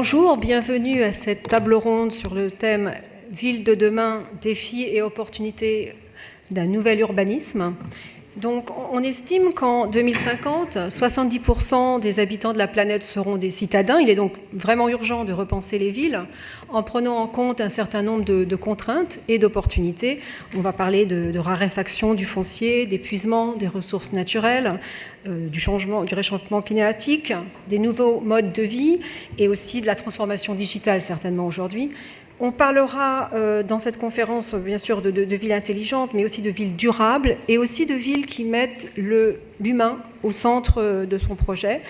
Bonjour, bienvenue à cette table ronde sur le thème « Ville de demain, défis et opportunités d'un nouvel urbanisme ». Donc, on estime qu'en 2050, 70% des habitants de la planète seront des citadins. Il est donc vraiment urgent de repenser les villes en prenant en compte un certain nombre de contraintes et d'opportunités. On va parler de raréfaction du foncier, d'épuisement des ressources naturelles, du réchauffement climatique, des nouveaux modes de vie et aussi de la transformation digitale certainement aujourd'hui. On parlera dans cette conférence, bien sûr, de villes intelligentes, mais aussi de villes durables et aussi de villes qui mettent l'humain au centre de son projet.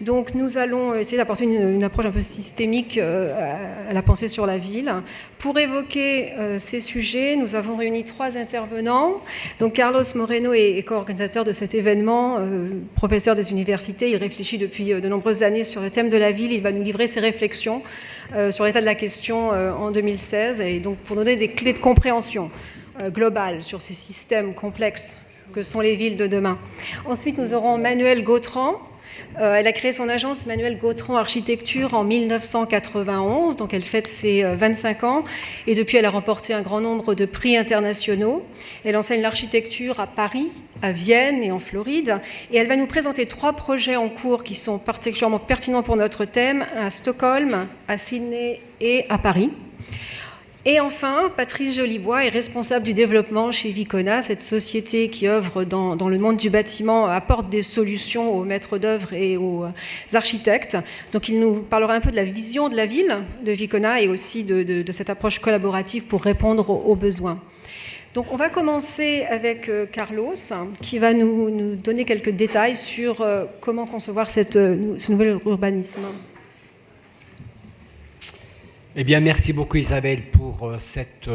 Donc nous allons essayer d'apporter une approche un peu systémique à la pensée sur la ville. Pour évoquer ces sujets, nous avons réuni 3 intervenants. Donc Carlos Moreno est co-organisateur de cet événement, professeur des universités. Il réfléchit depuis de nombreuses années sur le thème de la ville. Il va nous livrer ses réflexions sur l'état de la question en 2016, et donc pour nous donner des clés de compréhension globale sur ces systèmes complexes que sont les villes de demain. Ensuite, nous aurons Manuelle Gautran. Elle a créé son agence Manuelle Gautran Architecture en 1991, donc elle fête ses 25 ans, et depuis elle a remporté un grand nombre de prix internationaux. Elle enseigne l'architecture à Paris, à Vienne et en Floride, et elle va nous présenter 3 projets en cours qui sont particulièrement pertinents pour notre thème, à Stockholm, à Sydney et à Paris. Et enfin, Patrice Jolibois est responsable du développement chez Vicona, cette société qui œuvre dans le monde du bâtiment, apporte des solutions aux maîtres d'œuvre et aux architectes. Donc il nous parlera un peu de la vision de la ville de Vicona et aussi de cette approche collaborative pour répondre aux besoins. Donc on va commencer avec Carlos, qui va nous donner quelques détails sur comment concevoir ce nouvel urbanisme. Eh bien, merci beaucoup Isabelle pour cette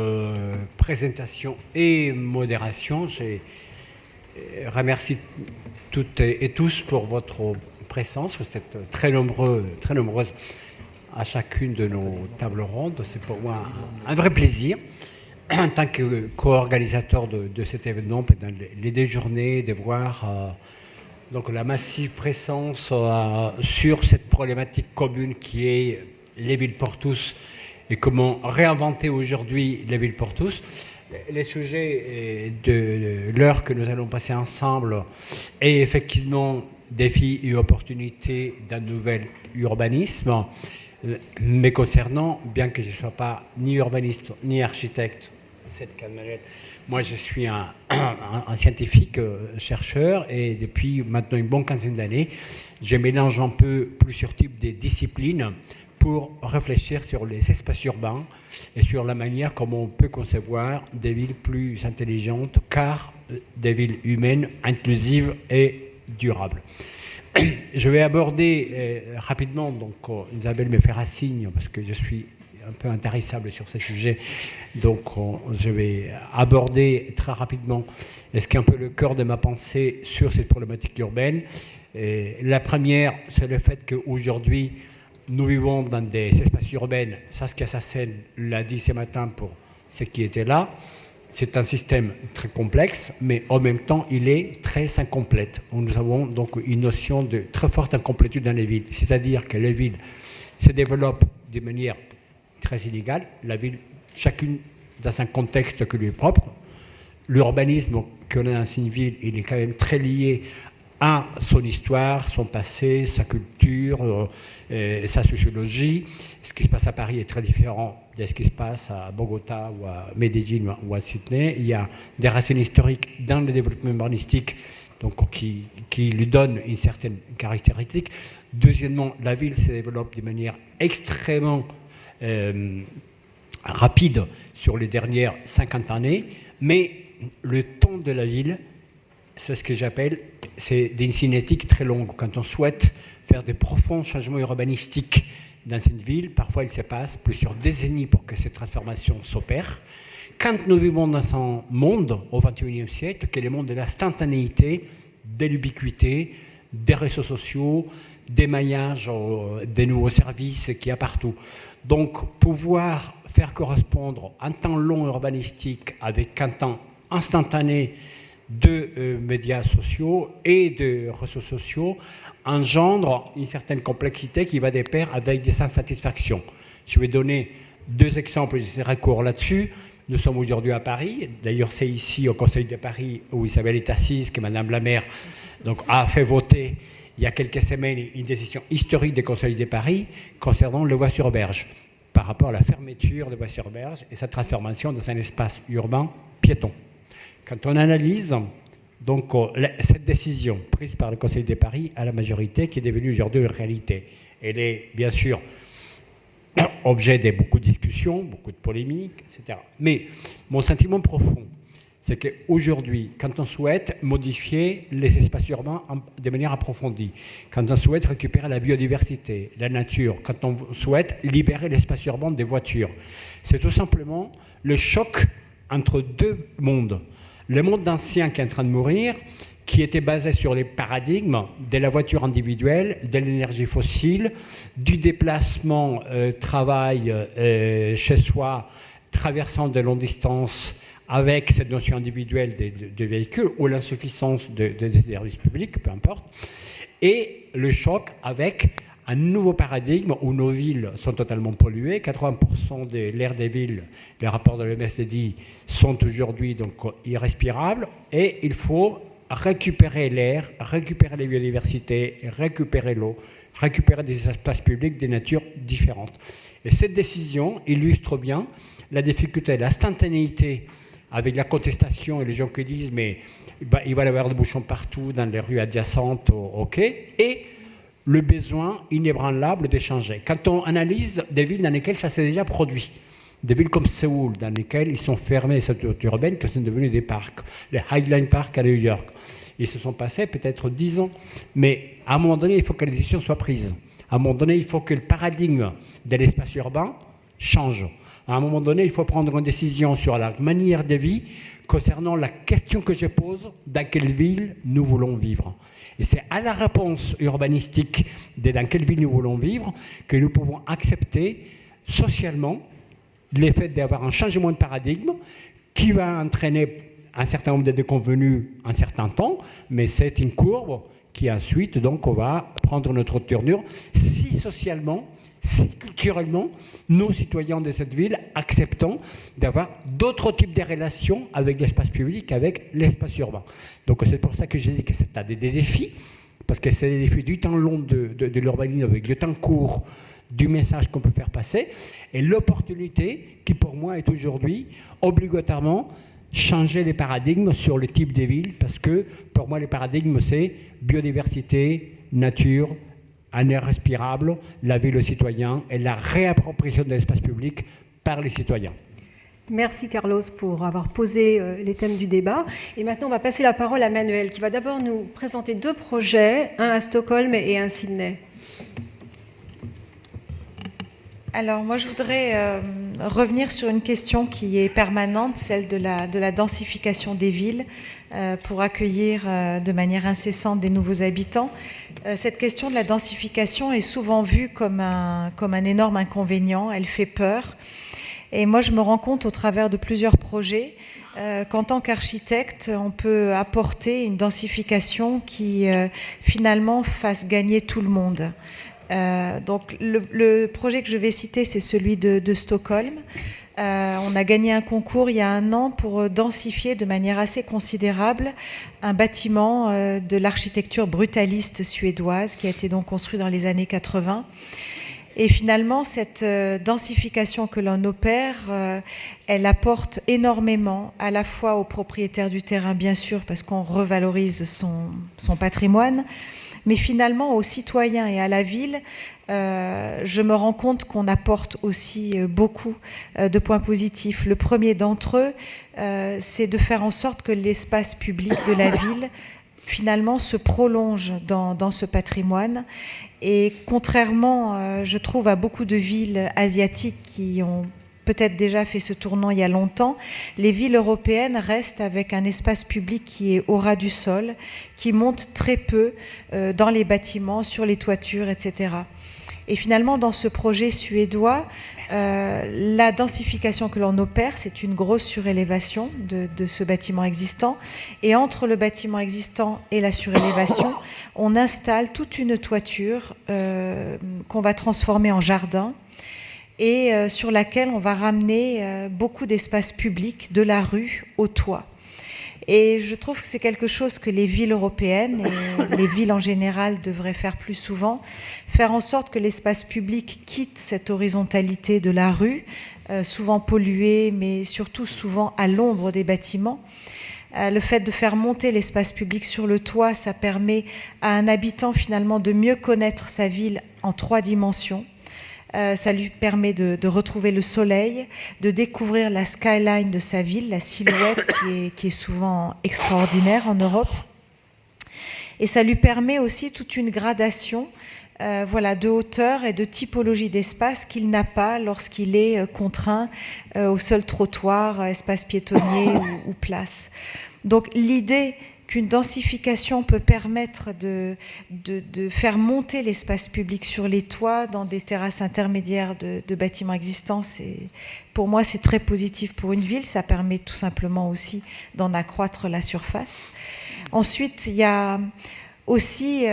présentation et modération. Je remercie toutes et tous pour votre présence. Vous êtes très nombreuses à chacune de nos tables rondes. C'est pour moi un vrai plaisir, en tant que co-organisateur de cet événement, pendant les 2 journées, de voir donc la massive présence sur cette problématique commune qui est les villes pour tous et comment réinventer aujourd'hui les villes pour tous. Les sujets de l'heure que nous allons passer ensemble est effectivement défis et opportunités d'un nouvel urbanisme, mais concernant, bien que je ne sois pas ni urbaniste ni architecte, moi je suis un scientifique chercheur, et depuis maintenant une bonne quinzaine d'années, je mélange un peu plusieurs types de disciplines pour réfléchir sur les espaces urbains et sur la manière comment on peut concevoir des villes plus intelligentes, car des villes humaines, inclusives et durables. Je vais aborder rapidement, donc Isabelle me fera signe parce que je suis un peu intarissable sur ce sujet, donc je vais aborder très rapidement ce qui est un peu le cœur de ma pensée sur cette problématique urbaine. La première, c'est le fait qu'aujourd'hui, nous vivons dans des espaces urbains. Saskia Sassen l'a dit ce matin pour ceux qui étaient là. C'est un système très complexe, mais en même temps, il est très incomplète. Nous avons donc une notion de très forte incomplétude dans les villes. C'est-à-dire que les villes se développent de manière très inégale. La ville, chacune dans un contexte qui lui est propre. L'urbanisme qu'on a dans une ville, il est quand même très lié à son histoire, son passé, sa culture, sa sociologie. Ce qui se passe à Paris est très différent de ce qui se passe à Bogota ou à Medellín ou à Sydney. Il y a des racines historiques dans le développement urbanistique, donc, qui lui donnent une certaine caractéristique. Deuxièmement, la ville se développe de manière extrêmement rapide sur les dernières 50 années, mais le temps de la ville, c'est ce que j'appelle, c'est une cinétique très longue. Quand on souhaite faire de profonds changements urbanistiques dans une ville, parfois il se passe plusieurs décennies pour que cette transformation s'opère. Quand nous vivons dans un monde au XXIe siècle, qui est le monde de l'instantanéité, de l'ubiquité, des réseaux sociaux, des maillages, des nouveaux services qu'il y a partout. Donc, pouvoir faire correspondre un temps long urbanistique avec un temps instantané de médias sociaux et de réseaux sociaux engendre une certaine complexité qui va de pair avec des insatisfactions. Je vais donner 2 exemples, je serai court là-dessus. Nous sommes aujourd'hui à Paris. D'ailleurs, c'est ici, au Conseil de Paris, où Isabelle est assise, que Madame la maire a fait voter, il y a quelques semaines, une décision historique du Conseil de Paris concernant le Bois-sur-Berge, par rapport à la fermeture de Bois-sur-Berge et sa transformation dans un espace urbain piéton. Quand on analyse donc cette décision prise par le Conseil de Paris à la majorité, qui est devenue aujourd'hui une réalité, elle est bien sûr objet de beaucoup de discussions, beaucoup de polémiques, etc. Mais mon sentiment profond, c'est qu'aujourd'hui, quand on souhaite modifier les espaces urbains de manière approfondie, quand on souhaite récupérer la biodiversité, la nature, quand on souhaite libérer l'espace urbain des voitures, c'est tout simplement le choc entre 2 mondes. Le monde ancien qui est en train de mourir, qui était basé sur les paradigmes de la voiture individuelle, de l'énergie fossile, du déplacement travail chez soi, traversant de longues distances avec cette notion individuelle des véhicules ou l'insuffisance des services publics, peu importe, et le choc avec un nouveau paradigme où nos villes sont totalement polluées. 80% de l'air des villes, les rapports de l'OMS dit, sont aujourd'hui donc irrespirables, et il faut récupérer l'air, récupérer les biodiversités, récupérer l'eau, récupérer des espaces publics de nature différentes. Et cette décision illustre bien la difficulté, l'instantanéité avec la contestation et les gens qui disent mais il va y avoir des bouchons partout dans les rues adjacentes au quai, et le besoin inébranlable de changer. Quand on analyse des villes dans lesquelles ça s'est déjà produit, des villes comme Séoul, dans lesquelles ils sont fermés, les structures urbaines, qui sont devenus des parcs, les Highline Park à New York, ils se sont passés peut-être 10 ans. Mais à un moment donné, il faut que les décisions soient prises. À un moment donné, il faut que le paradigme de l'espace urbain change. À un moment donné, il faut prendre une décision sur la manière de vie concernant la question que je pose, dans quelle ville nous voulons vivre. Et c'est à la réponse urbanistique de dans quelle ville nous voulons vivre que nous pouvons accepter socialement le fait d'avoir un changement de paradigme qui va entraîner un certain nombre de déconvenus un certain temps, mais c'est une courbe qui ensuite, donc, on va prendre notre tournure si socialement, si culturellement, nos citoyens de cette ville acceptent d'avoir d'autres types de relations avec l'espace public, avec l'espace urbain. Donc c'est pour ça que j'ai dit que c'est des défis, parce que c'est des défis du temps long de l'urbanisme avec le temps court du message qu'on peut faire passer, et l'opportunité qui pour moi est aujourd'hui obligatoirement changer les paradigmes sur le type des villes, parce que pour moi les paradigmes c'est biodiversité, nature, un air respirable, la ville aux citoyens et la réappropriation de l'espace public par les citoyens. Merci Carlos pour avoir posé les thèmes du débat. Et maintenant, on va passer la parole à Manuel, qui va d'abord nous présenter 2 projets, un à Stockholm et un à Sydney. Alors moi, je voudrais revenir sur une question qui est permanente, celle de la densification des villes pour accueillir de manière incessante des nouveaux habitants. Cette question de la densification est souvent vue comme un énorme inconvénient, elle fait peur. Et moi, je me rends compte au travers de plusieurs projets qu'en tant qu'architecte, on peut apporter une densification qui finalement fasse gagner tout le monde. Donc le projet que je vais citer, c'est celui de Stockholm. On a gagné un concours il y a 1 an pour densifier de manière assez considérable un bâtiment de l'architecture brutaliste suédoise qui a été donc construit dans les années 80. Et finalement, cette densification que l'on opère, elle apporte énormément à la fois aux propriétaires du terrain, bien sûr, parce qu'on revalorise son patrimoine, mais finalement aux citoyens et à la ville. Je me rends compte qu'on apporte aussi beaucoup de points positifs. Le premier d'entre eux, c'est de faire en sorte que l'espace public de la ville finalement se prolonge dans ce patrimoine. Et contrairement, je trouve, à beaucoup de villes asiatiques qui ont peut-être déjà fait ce tournant il y a longtemps, les villes européennes restent avec un espace public qui est au ras du sol, qui monte très peu dans les bâtiments, sur les toitures, etc. Et finalement, dans ce projet suédois, la densification que l'on opère, c'est une grosse surélévation de ce bâtiment existant. Et entre le bâtiment existant et la surélévation, on installe toute une toiture qu'on va transformer en jardin et sur laquelle on va ramener beaucoup d'espaces publics de la rue au toit. Et je trouve que c'est quelque chose que les villes européennes et les villes en général devraient faire plus souvent, faire en sorte que l'espace public quitte cette horizontalité de la rue, souvent polluée, mais surtout souvent à l'ombre des bâtiments. Le fait de faire monter l'espace public sur le toit, ça permet à un habitant finalement de mieux connaître sa ville en 3 dimensions. Ça lui permet de retrouver le soleil, de découvrir la skyline de sa ville, la silhouette qui est souvent extraordinaire en Europe. Et ça lui permet aussi toute une gradation de hauteur et de typologie d'espace qu'il n'a pas lorsqu'il est contraint au seul trottoir, espace piétonnier ou place. Donc l'idée qu'une densification peut permettre de faire monter l'espace public sur les toits, dans des terrasses intermédiaires de bâtiments existants, pour moi, c'est très positif pour une ville. Ça permet tout simplement aussi d'en accroître la surface. Ensuite, il y a aussi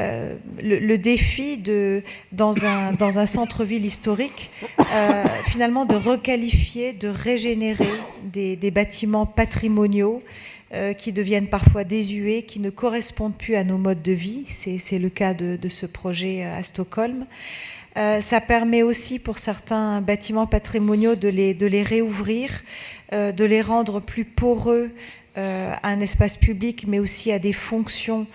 le défi dans un centre-ville historique, finalement, de requalifier, de régénérer des bâtiments patrimoniaux qui deviennent parfois désuets, qui ne correspondent plus à nos modes de vie. C'est le cas de ce projet à Stockholm. Ça permet aussi pour certains bâtiments patrimoniaux de les réouvrir, de les rendre plus poreux à un espace public, mais aussi à des fonctions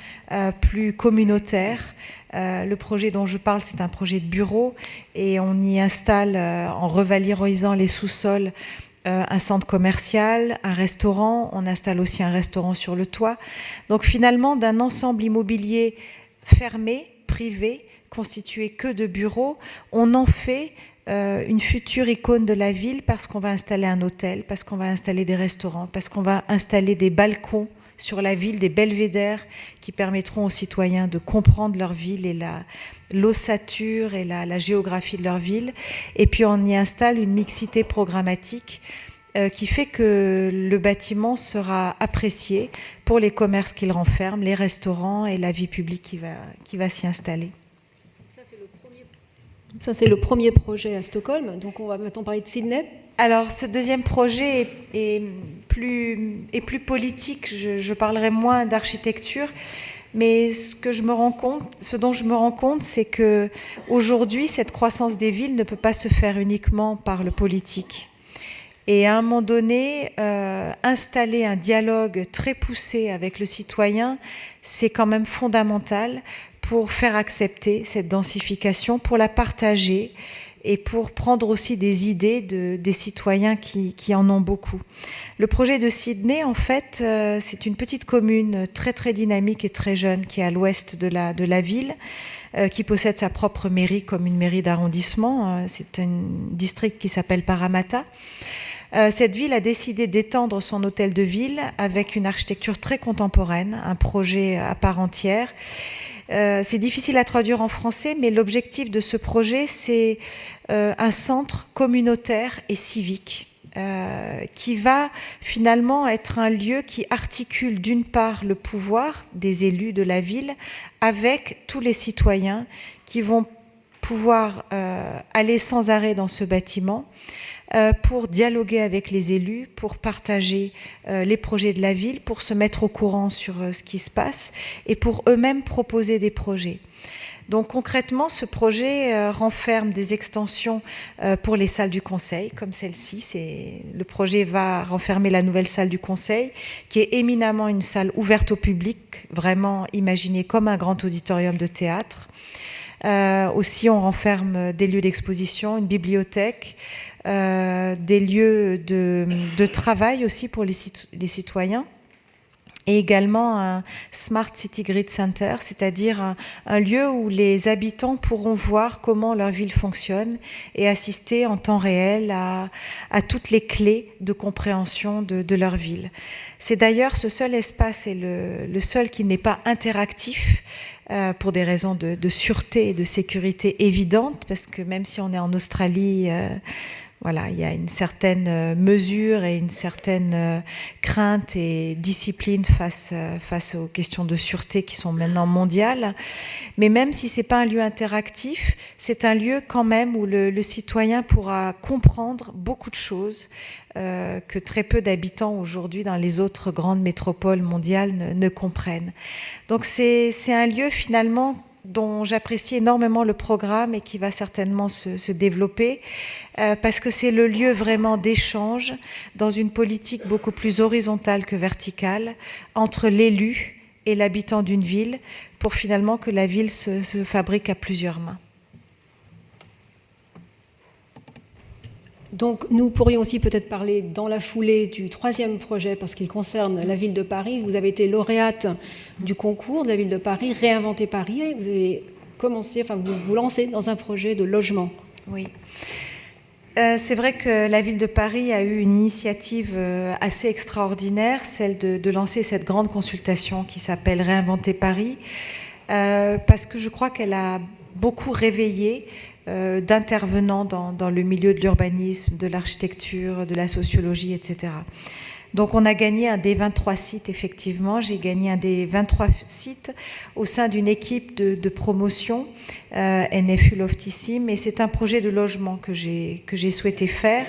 plus communautaires. Le projet dont je parle, c'est un projet de bureau, et on y installe, en revalorisant les sous-sols, un centre commercial, un restaurant. On installe aussi un restaurant sur le toit. Donc finalement, d'un ensemble immobilier fermé, privé, constitué que de bureaux, on en fait une future icône de la ville, parce qu'on va installer un hôtel, parce qu'on va installer des restaurants, parce qu'on va installer des balcons sur la ville, des belvédères qui permettront aux citoyens de comprendre leur ville et l'ossature et la géographie de leur ville. Et puis on y installe une mixité programmatique qui fait que le bâtiment sera apprécié pour les commerces qu'il renferme, les restaurants et la vie publique qui va s'y installer. Ça, c'est le premier projet à Stockholm. Donc on va maintenant parler de Sydney. Alors, ce deuxième projet est plus politique. Je parlerai moins d'architecture, mais ce dont je me rends compte, c'est que aujourd'hui, cette croissance des villes ne peut pas se faire uniquement par le politique. Et à un moment donné, installer un dialogue très poussé avec le citoyen, c'est quand même fondamental pour faire accepter cette densification, pour la partager, et pour prendre aussi des idées des citoyens qui en ont beaucoup. Le projet de Sydney, en fait, c'est une petite commune très très dynamique et très jeune qui est à l'ouest de la ville, qui possède sa propre mairie comme une mairie d'arrondissement. C'est un district qui s'appelle Parramatta. Cette ville a décidé d'étendre son hôtel de ville avec une architecture très contemporaine, un projet à part entière. C'est difficile à traduire en français, mais l'objectif de ce projet, c'est un centre communautaire et civique qui va finalement être un lieu qui articule d'une part le pouvoir des élus de la ville avec tous les citoyens qui vont pouvoir aller sans arrêt dans ce bâtiment pour dialoguer avec les élus, pour partager les projets de la ville, pour se mettre au courant sur ce qui se passe et pour eux-mêmes proposer des projets. Donc concrètement, ce projet renferme des extensions pour les salles du conseil, comme celle-ci. Le projet va renfermer la nouvelle salle du conseil, qui est éminemment une salle ouverte au public, vraiment imaginée comme un grand auditorium de théâtre. Aussi, on renferme des lieux d'exposition, une bibliothèque, des lieux de travail aussi pour les citoyens. et également un Smart City Grid Center, c'est-à-dire un lieu où les habitants pourront voir comment leur ville fonctionne et assister en temps réel à toutes les clés de compréhension de leur ville. C'est d'ailleurs ce seul espace et le seul qui n'est pas interactif, pour des raisons de sûreté et de sécurité évidentes, parce que même si on est en Australie, voilà, il y a une certaine mesure et une certaine crainte et discipline face aux questions de sûreté qui sont maintenant mondiales. Mais même si c'est pas un lieu interactif, c'est un lieu quand même où le citoyen pourra comprendre beaucoup de choses que très peu d'habitants aujourd'hui dans les autres grandes métropoles mondiales ne comprennent. Donc c'est un lieu finalement dont j'apprécie énormément le programme et qui va certainement se développer, parce que c'est le lieu vraiment d'échange dans une politique beaucoup plus horizontale que verticale entre l'élu et l'habitant d'une ville, pour finalement que la ville se fabrique à plusieurs mains. Donc nous pourrions aussi peut-être parler dans la foulée du troisième projet, parce qu'il concerne la ville de Paris. Vous avez été lauréate du concours de la ville de Paris, Réinventer Paris, et vous avez commencé, enfin vous vous lancez dans un projet de logement. Oui. C'est vrai que la ville de Paris a eu une initiative assez extraordinaire, celle de lancer cette grande consultation qui s'appelle Réinventer Paris, parce que je crois qu'elle a beaucoup réveillé d'intervenants dans le milieu de l'urbanisme, de l'architecture, de la sociologie, etc. Donc on a gagné un des 23 sites, effectivement. J'ai gagné un des 23 sites au sein d'une équipe de promotion, NFU Loftissime, et c'est un projet de logement que j'ai souhaité faire,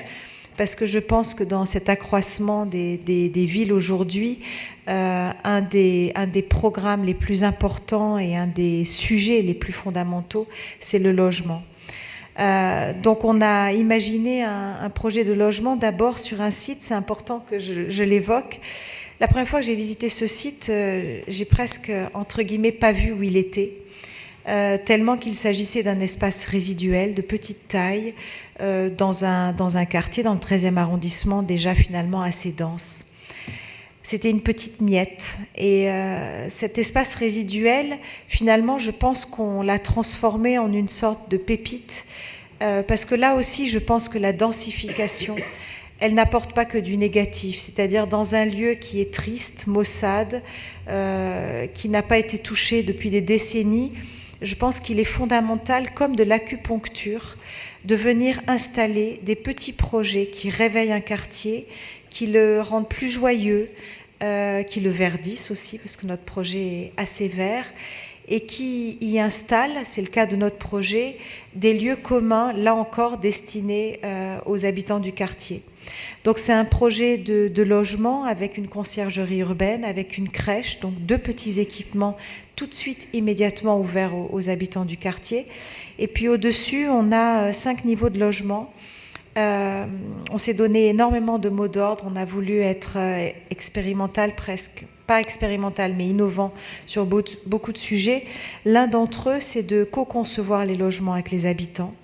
parce que je pense que dans cet accroissement des villes aujourd'hui, un des programmes les plus importants et un des sujets les plus fondamentaux, c'est le logement. Donc on a imaginé un projet de logement d'abord sur un site, c'est important que je l'évoque. La première fois que j'ai visité ce site, j'ai presque, entre guillemets, pas vu où il était, tellement qu'il s'agissait d'un espace résiduel de petite taille, dans un quartier, dans le 13e arrondissement, déjà finalement assez dense. C'était une petite miette. Et cet espace résiduel, finalement, je pense qu'on l'a transformé en une sorte de pépite, parce que là aussi, je pense que la densification, elle n'apporte pas que du négatif. C'est-à-dire dans un lieu qui est triste, maussade, qui n'a pas été touché depuis des décennies, je pense qu'il est fondamental, comme de l'acupuncture, de venir installer des petits projets qui réveillent un quartier, qui le rendent plus joyeux, qui le verdissent aussi, parce que notre projet est assez vert, et qui y installent, c'est le cas de notre projet, des lieux communs, là encore destinés aux habitants du quartier. Donc c'est un projet de logement avec une conciergerie urbaine, avec une crèche, donc 2 petits équipements tout de suite immédiatement ouverts aux habitants du quartier. Et puis au-dessus, on a 5 niveaux de logement. On s'est donné énormément de mots d'ordre, on a voulu être expérimental, presque, pas expérimental, mais innovant sur beaucoup de sujets. L'un d'entre eux, c'est de co-concevoir les logements avec les habitants.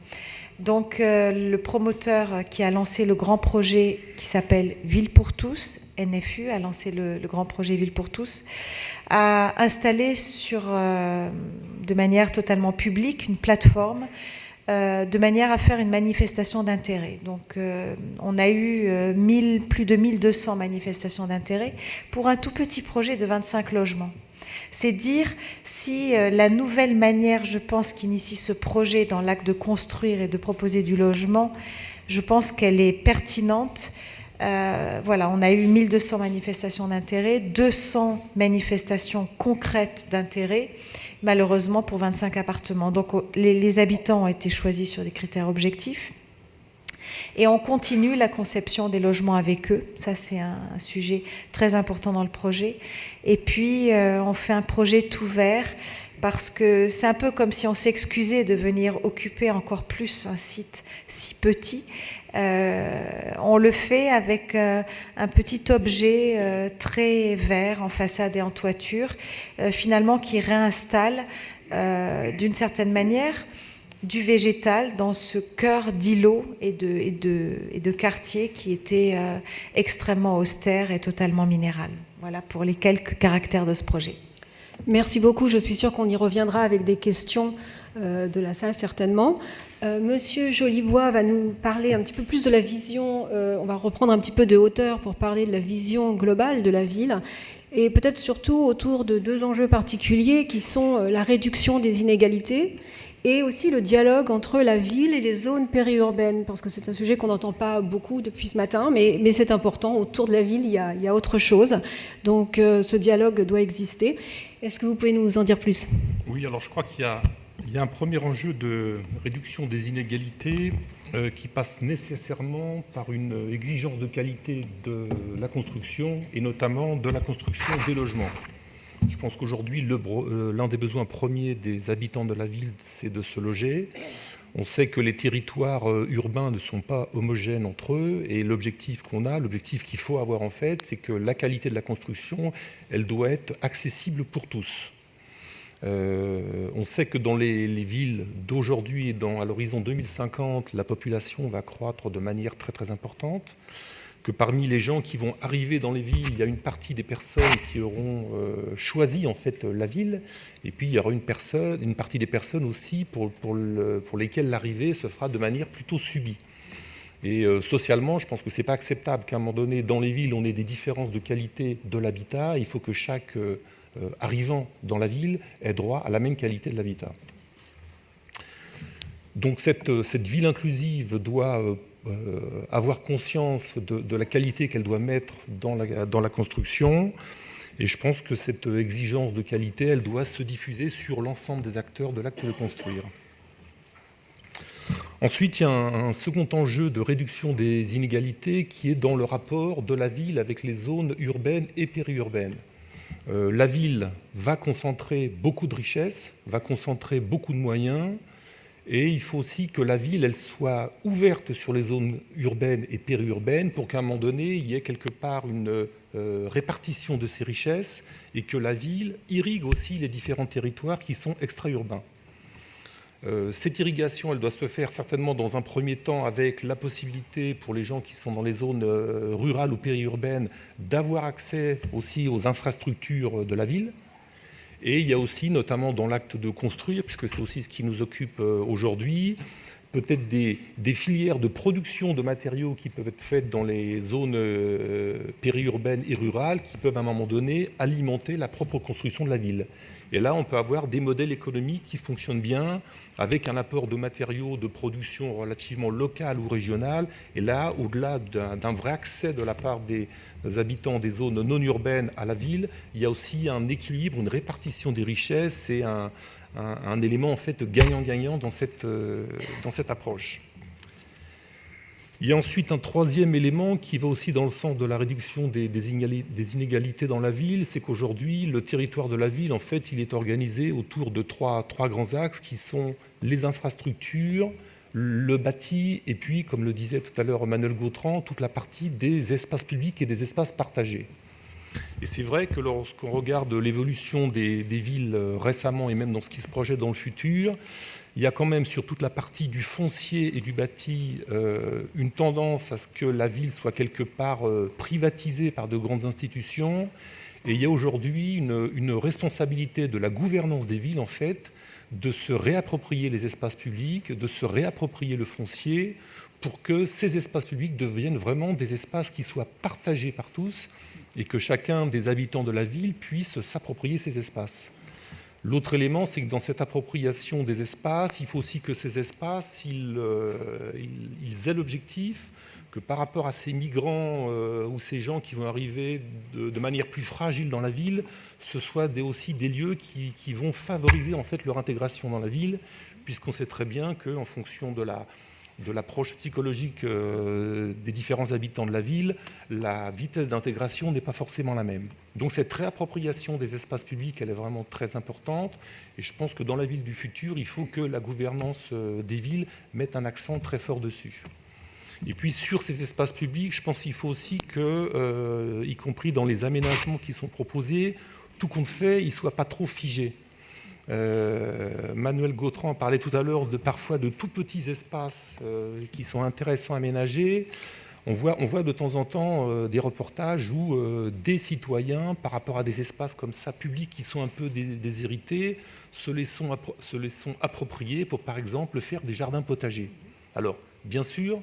Donc le promoteur qui a lancé le grand projet qui s'appelle Ville pour tous, NFU a lancé le grand projet Ville pour tous, a installé de manière totalement publique une plateforme de manière à faire une manifestation d'intérêt. Donc on a eu plus de 1200 manifestations d'intérêt pour un tout petit projet de 25 logements. C'est dire si la nouvelle manière, je pense, qu'initie ce projet dans l'acte de construire et de proposer du logement, je pense qu'elle est pertinente. Voilà, on a eu 1200 manifestations d'intérêt, 200 manifestations concrètes d'intérêt, malheureusement pour 25 appartements. Donc les habitants ont été choisis sur des critères objectifs. Et on continue la conception des logements avec eux. Ça, c'est un sujet très important dans le projet. Et puis, on fait un projet tout vert parce que c'est un peu comme si on s'excusait de venir occuper encore plus un site si petit. On le fait avec un petit objet très vert en façade et en toiture, finalement qui réinstalle d'une certaine manière du végétal dans ce cœur d'îlots et de quartiers qui étaient extrêmement austères et totalement minéral. Voilà pour les quelques caractères de ce projet. Merci beaucoup. Je suis sûre qu'on y reviendra avec des questions de la salle, certainement. Monsieur Jolibois va nous parler un petit peu plus de la vision. On va reprendre un petit peu de hauteur pour parler de la vision globale de la ville. Et peut-être surtout autour de deux enjeux particuliers qui sont la réduction des inégalités et aussi le dialogue entre la ville et les zones périurbaines, parce que c'est un sujet qu'on n'entend pas beaucoup depuis ce matin, mais c'est important. Autour de la ville, il y a autre chose. Donc ce dialogue doit exister. Est-ce que vous pouvez nous en dire plus ? Oui, alors je crois qu'il y a un premier enjeu de réduction des inégalités qui passe nécessairement par une exigence de qualité de la construction et notamment de la construction des logements. Je pense qu'aujourd'hui, l'un des besoins premiers des habitants de la ville, c'est de se loger. On sait que les territoires urbains ne sont pas homogènes entre eux et l'objectif qu'il faut avoir en fait, c'est que la qualité de la construction, elle doit être accessible pour tous. On sait que dans les villes d'aujourd'hui et à l'horizon 2050, la population va croître de manière très très importante, que parmi les gens qui vont arriver dans les villes, il y a une partie des personnes qui auront choisi en fait la ville, et puis il y aura une partie des personnes aussi pour lesquelles l'arrivée se fera de manière plutôt subie. Et socialement, je pense que c'est pas acceptable qu'à un moment donné, dans les villes, on ait des différences de qualité de l'habitat. Il faut que chaque arrivant dans la ville ait droit à la même qualité de l'habitat. Donc cette ville inclusive doit avoir conscience de la qualité qu'elle doit mettre dans la construction. Et je pense que cette exigence de qualité, elle doit se diffuser sur l'ensemble des acteurs de l'acte de construire. Ensuite, il y a un second enjeu de réduction des inégalités qui est dans le rapport de la ville avec les zones urbaines et périurbaines. La ville va concentrer beaucoup de richesses, va concentrer beaucoup de moyens, et il faut aussi que la ville elle soit ouverte sur les zones urbaines et périurbaines pour qu'à un moment donné, il y ait quelque part une répartition de ces richesses et que la ville irrigue aussi les différents territoires qui sont extra-urbains. Cette irrigation, elle doit se faire certainement dans un premier temps avec la possibilité pour les gens qui sont dans les zones rurales ou périurbaines d'avoir accès aussi aux infrastructures de la ville. Et il y a aussi, notamment dans l'acte de construire, puisque c'est aussi ce qui nous occupe aujourd'hui, peut-être des filières de production de matériaux qui peuvent être faites dans les zones périurbaines et rurales qui peuvent à un moment donné alimenter la propre construction de la ville. Et là, on peut avoir des modèles économiques qui fonctionnent bien, avec un apport de matériaux de production relativement local ou régional. Et là, au-delà d'un vrai accès de la part des habitants des zones non urbaines à la ville, il y a aussi un équilibre, une répartition des richesses et un élément en fait gagnant-gagnant dans cette approche. Il y a ensuite un troisième élément qui va aussi dans le sens de la réduction des inégalités dans la ville, c'est qu'aujourd'hui, le territoire de la ville, en fait, il est organisé autour de trois grands axes qui sont les infrastructures, le bâti et puis, comme le disait tout à l'heure Emmanuel Gautran, toute la partie des espaces publics et des espaces partagés. Et c'est vrai que lorsqu'on regarde l'évolution des villes récemment et même dans ce qui se projette dans le futur, il y a quand même sur toute la partie du foncier et du bâti une tendance à ce que la ville soit quelque part privatisée par de grandes institutions. Et il y a aujourd'hui une responsabilité de la gouvernance des villes, en fait, de se réapproprier les espaces publics, de se réapproprier le foncier pour que ces espaces publics deviennent vraiment des espaces qui soient partagés par tous et que chacun des habitants de la ville puisse s'approprier ces espaces. L'autre élément, c'est que dans cette appropriation des espaces, il faut aussi que ces espaces, ils aient l'objectif que par rapport à ces migrants ou ces gens qui vont arriver de manière plus fragile dans la ville, ce soient aussi des lieux qui vont favoriser en fait leur intégration dans la ville, puisqu'on sait très bien qu'en fonction de l'approche psychologique des différents habitants de la ville, la vitesse d'intégration n'est pas forcément la même. Donc cette réappropriation des espaces publics, elle est vraiment très importante. Et je pense que dans la ville du futur, il faut que la gouvernance des villes mette un accent très fort dessus. Et puis sur ces espaces publics, je pense qu'il faut aussi que, y compris dans les aménagements qui sont proposés, tout compte fait, ils ne soient pas trop figés. Manuel Gautran parlait tout à l'heure parfois de tout petits espaces qui sont intéressants à aménager. On voit de temps en temps des reportages où des citoyens, par rapport à des espaces comme ça, publics, qui sont un peu déshérités, se les sont appropriés pour, par exemple, faire des jardins potagers. Alors, bien sûr,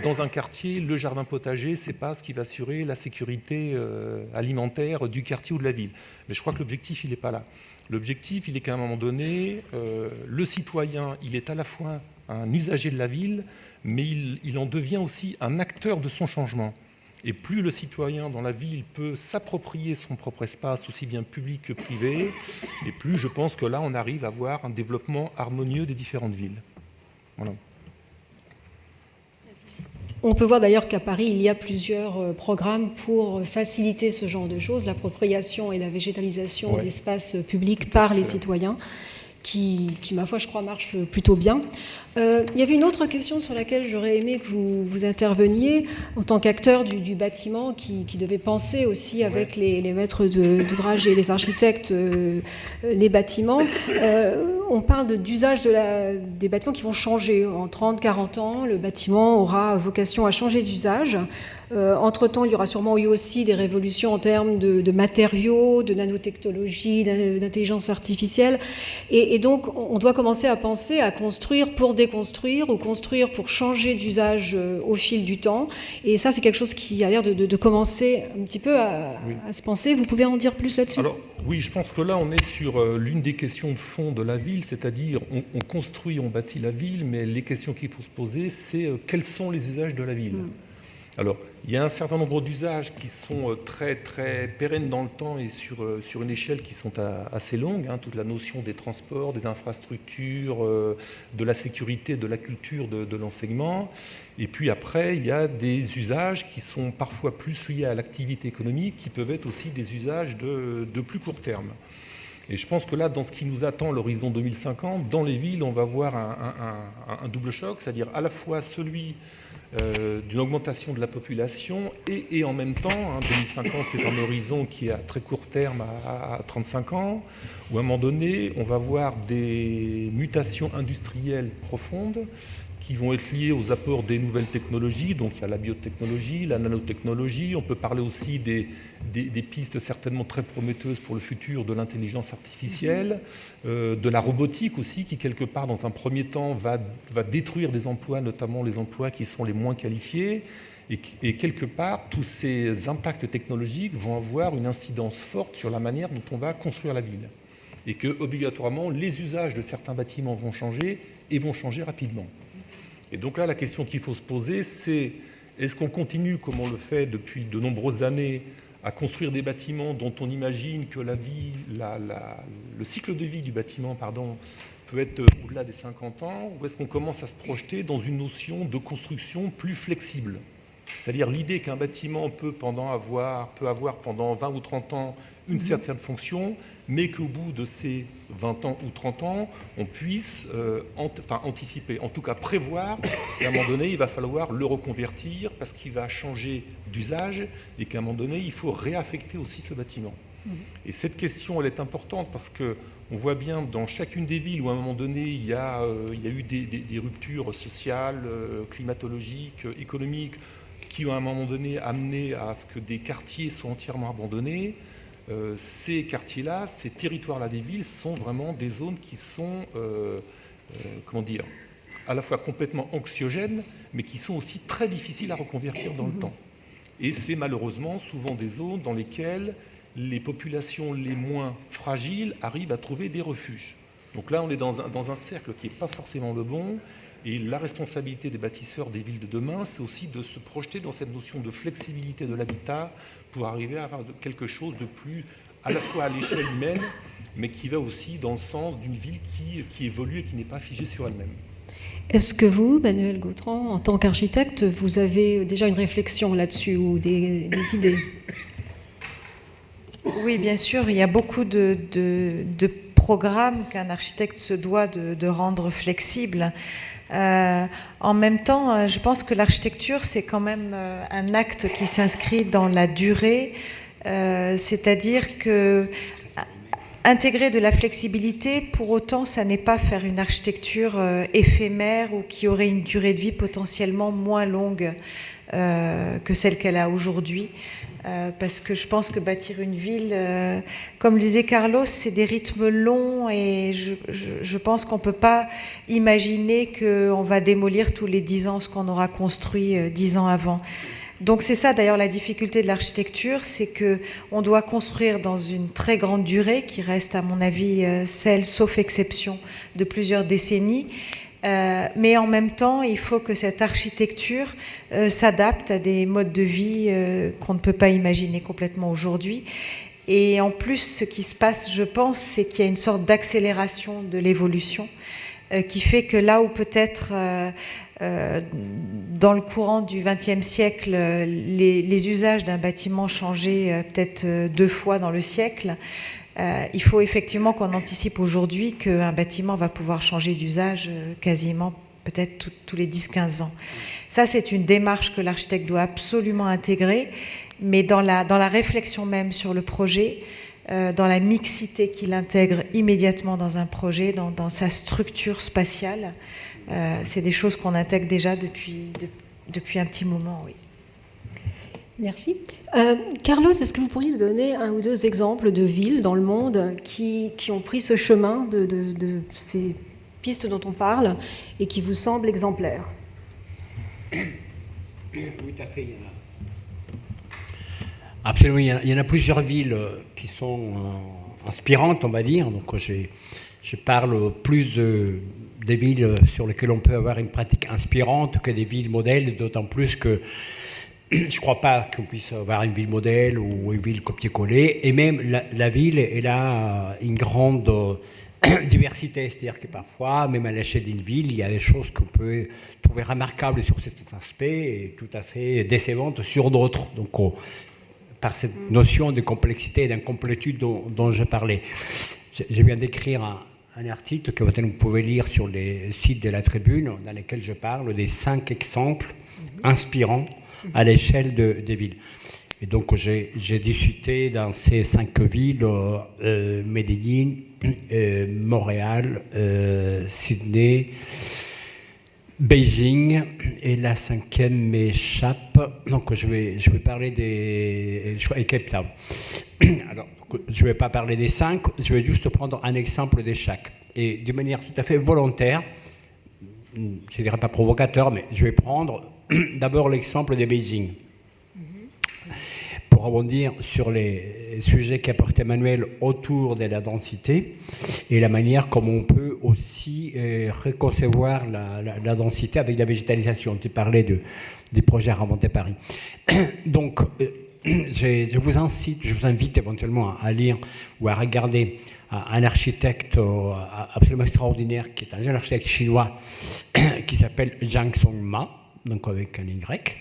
dans un quartier, le jardin potager, ce n'est pas ce qui va assurer la sécurité alimentaire du quartier ou de la ville. Mais je crois que l'objectif, il n'est pas là. L'objectif, il est qu'à un moment donné, le citoyen, il est à la fois un usager de la ville, mais il en devient aussi un acteur de son changement. Et plus le citoyen dans la ville peut s'approprier son propre espace, aussi bien public que privé, et plus je pense que là, on arrive à avoir un développement harmonieux des différentes villes. Voilà. On peut voir d'ailleurs qu'à Paris, il y a plusieurs programmes pour faciliter ce genre de choses, l'appropriation et la végétalisation d'espaces publics par les citoyens, qui, ma foi, je crois, marche plutôt bien. Il y avait une autre question sur laquelle j'aurais aimé que vous interveniez en tant qu'acteur du bâtiment qui devait penser aussi avec les maîtres d'ouvrage et les architectes les bâtiments. On parle d'usage des bâtiments qui vont changer. En 30-40 ans, le bâtiment aura vocation à changer d'usage. Entre-temps, il y aura sûrement eu aussi des révolutions en termes de matériaux, de nanotechnologie, d'intelligence artificielle. Et donc, on doit commencer à penser à construire pour déconstruire ou construire pour changer d'usage au fil du temps. Et ça, c'est quelque chose qui a l'air de commencer un petit peu à se penser. Vous pouvez en dire plus là-dessus ? Alors, oui, je pense que là, on est sur l'une des questions de fond de la ville, c'est-à-dire on construit, on bâtit la ville, mais les questions qu'il faut se poser, c'est quels sont les usages de la ville ? Alors, il y a un certain nombre d'usages qui sont très, très pérennes dans le temps et sur une échelle qui sont assez longues. Toute la notion des transports, des infrastructures, de la sécurité, de la culture, de l'enseignement. Et puis après, il y a des usages qui sont parfois plus liés à l'activité économique, qui peuvent être aussi des usages de plus court terme. Et je pense que là, dans ce qui nous attend, l'horizon 2050, dans les villes, on va voir un double choc, c'est-à-dire à la fois celui d'une augmentation de la population et en même temps, 2050 c'est un horizon qui est à très court terme à 35 ans, où à un moment donné on va voir des mutations industrielles profondes qui vont être liées aux apports des nouvelles technologies, donc il y a la biotechnologie, la nanotechnologie, on peut parler aussi des pistes certainement très prometteuses pour le futur de l'intelligence artificielle, de la robotique aussi, qui quelque part dans un premier temps va détruire des emplois, notamment les emplois qui sont les moins qualifiés, et quelque part tous ces impacts technologiques vont avoir une incidence forte sur la manière dont on va construire la ville, et que obligatoirement les usages de certains bâtiments vont changer et vont changer rapidement. Et donc là, la question qu'il faut se poser, c'est est-ce qu'on continue, comme on le fait depuis de nombreuses années, à construire des bâtiments dont on imagine que le cycle de vie du bâtiment peut être au-delà des 50 ans, ou est-ce qu'on commence à se projeter dans une notion de construction plus flexible ? C'est-à-dire l'idée qu'un bâtiment peut avoir pendant 20 ou 30 ans une certaine fonction, mais qu'au bout de ces 20 ans ou 30 ans, on puisse anticiper, en tout cas prévoir qu'à un moment donné, il va falloir le reconvertir parce qu'il va changer d'usage et qu'à un moment donné, il faut réaffecter aussi ce bâtiment. Et cette question, elle est importante parce qu'on voit bien dans chacune des villes où à un moment donné, il y a eu des ruptures sociales, climatologiques, économiques, qui ont à un moment donné amené à ce que des quartiers soient entièrement abandonnés. Ces quartiers-là, ces territoires-là des villes sont vraiment des zones qui sont, à la fois complètement anxiogènes, mais qui sont aussi très difficiles à reconvertir dans le temps. Et c'est malheureusement souvent des zones dans lesquelles les populations les moins fragiles arrivent à trouver des refuges. Donc là, on est dans un cercle qui n'est pas forcément le bon. Et la responsabilité des bâtisseurs des villes de demain, c'est aussi de se projeter dans cette notion de flexibilité de l'habitat pour arriver à avoir quelque chose de plus, à la fois à l'échelle humaine, mais qui va aussi dans le sens d'une ville qui évolue et qui n'est pas figée sur elle-même. Est-ce que vous, Manuel Gautran, en tant qu'architecte, vous avez déjà une réflexion là-dessus ou des idées ? Oui, bien sûr, il y a beaucoup de programmes qu'un architecte se doit de rendre flexibles. En même temps, je pense que l'architecture, c'est quand même un acte qui s'inscrit dans la durée, c'est-à-dire que intégrer de la flexibilité, pour autant, ça n'est pas faire une architecture éphémère ou qui aurait une durée de vie potentiellement moins longue que celle qu'elle a aujourd'hui. Parce que je pense que bâtir une ville, comme le disait Carlos, c'est des rythmes longs et je pense qu'on ne peut pas imaginer qu'on va démolir tous les 10 ans ce qu'on aura construit 10 ans avant. Donc c'est ça d'ailleurs la difficulté de l'architecture, c'est qu'on doit construire dans une très grande durée, qui reste à mon avis celle, sauf exception, de plusieurs décennies. Mais en même temps, il faut que cette architecture s'adapte à des modes de vie qu'on ne peut pas imaginer complètement aujourd'hui. Et en plus, ce qui se passe, je pense, c'est qu'il y a une sorte d'accélération de l'évolution qui fait que là où peut-être dans le courant du XXe siècle, les usages d'un bâtiment changeaient peut-être 2 fois dans le siècle, il faut effectivement qu'on anticipe aujourd'hui qu'un bâtiment va pouvoir changer d'usage quasiment peut-être tous les 10-15 ans. Ça, c'est une démarche que l'architecte doit absolument intégrer, mais dans la réflexion même sur le projet, dans la mixité qu'il intègre immédiatement dans un projet, dans sa structure spatiale, c'est des choses qu'on intègre déjà depuis un petit moment, oui. Merci. Carlos, est-ce que vous pourriez nous donner 1 ou 2 exemples de villes dans le monde qui ont pris ce chemin de ces pistes dont on parle et qui vous semblent exemplaires? Oui, tout à fait. Il y en a. Absolument, il y en a plusieurs villes qui sont inspirantes, on va dire. Donc, je parle plus des villes sur lesquelles on peut avoir une pratique inspirante que des villes modèles, d'autant plus que je ne crois pas qu'on puisse avoir une ville modèle ou une ville copier-coller. Et même la ville, elle a une grande diversité. C'est-à-dire que parfois, même à l'échelle d'une ville, il y a des choses qu'on peut trouver remarquables sur certains aspects et tout à fait décevantes sur d'autres. Donc, par cette notion de complexité et d'incomplétude dont je parlais. Je viens d'écrire un article que vous pouvez lire sur les sites de la Tribune, dans lequel je parle des 5 exemples inspirants à l'échelle des villes. Et donc, j'ai discuté dans ces 5 villes, Medellín, Montréal, Sydney, Beijing, et la 5e m'échappe. Donc, je vais parler et Cape Town. Alors, je ne vais pas parler des 5, je vais juste prendre un exemple de chaque. Et de manière tout à fait volontaire, je ne dirais pas provocateur, mais je vais prendre d'abord l'exemple de Beijing. Pour rebondir sur les sujets qu'a porté Emmanuel autour de la densité et la manière comme on peut aussi reconcevoir la densité avec la végétalisation. Tu parlais des projets à Inventer Paris. Donc, je vous invite éventuellement à lire ou à regarder un architecte absolument extraordinaire, qui est un jeune architecte chinois qui s'appelle Zhang Songma, donc avec un Y,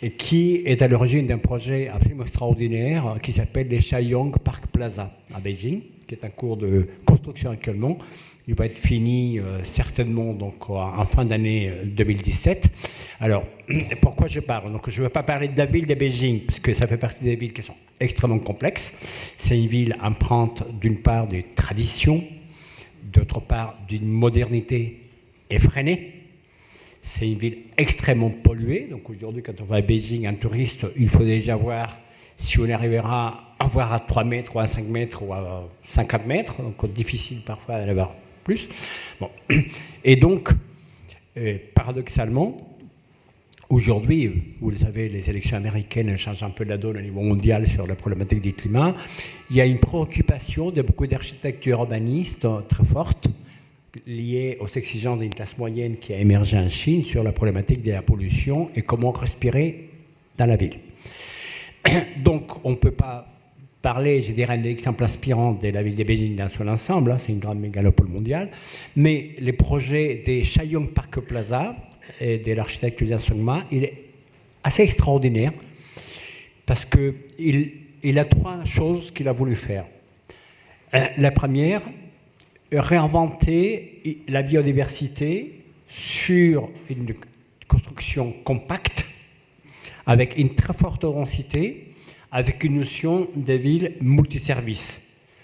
et qui est à l'origine d'un projet absolument extraordinaire qui s'appelle les Chaillong Park Plaza à Beijing, qui est en cours de construction actuellement. Il va être fini certainement donc, en fin d'année 2017. Alors, pourquoi je parle? Donc, je ne veux pas parler de la ville de Beijing, parce que ça fait partie des villes qui sont extrêmement complexes. C'est une ville empreinte d'une part des traditions, d'autre part d'une modernité effrénée. C'est une ville extrêmement polluée. Donc aujourd'hui, quand on va à Beijing, un touriste, il faut déjà voir si on arrivera à voir à 3 mètres, ou à 5 mètres, ou à 50 mètres. Donc difficile parfois d'en avoir plus. Bon. Et donc, paradoxalement, aujourd'hui, vous le savez, les élections américaines changent un peu la donne au niveau mondial sur la problématique du climat. Il y a une préoccupation de beaucoup d'architectes urbanistes très forte, liée aux exigences d'une classe moyenne qui a émergé en Chine sur la problématique de la pollution et comment respirer dans la ville. Donc, on ne peut pas parler, je dirais, d'un exemple inspirant de la ville de Beijing dans son ensemble, hein, c'est une grande mégalopole mondiale, mais les projets des Chaillong Park Plaza et de l'architecte Zhang Songma, il est assez extraordinaire parce qu'il a 3 choses qu'il a voulu faire. La première, réinventer la biodiversité sur une construction compacte, avec une très forte densité, avec une notion de ville multiservice.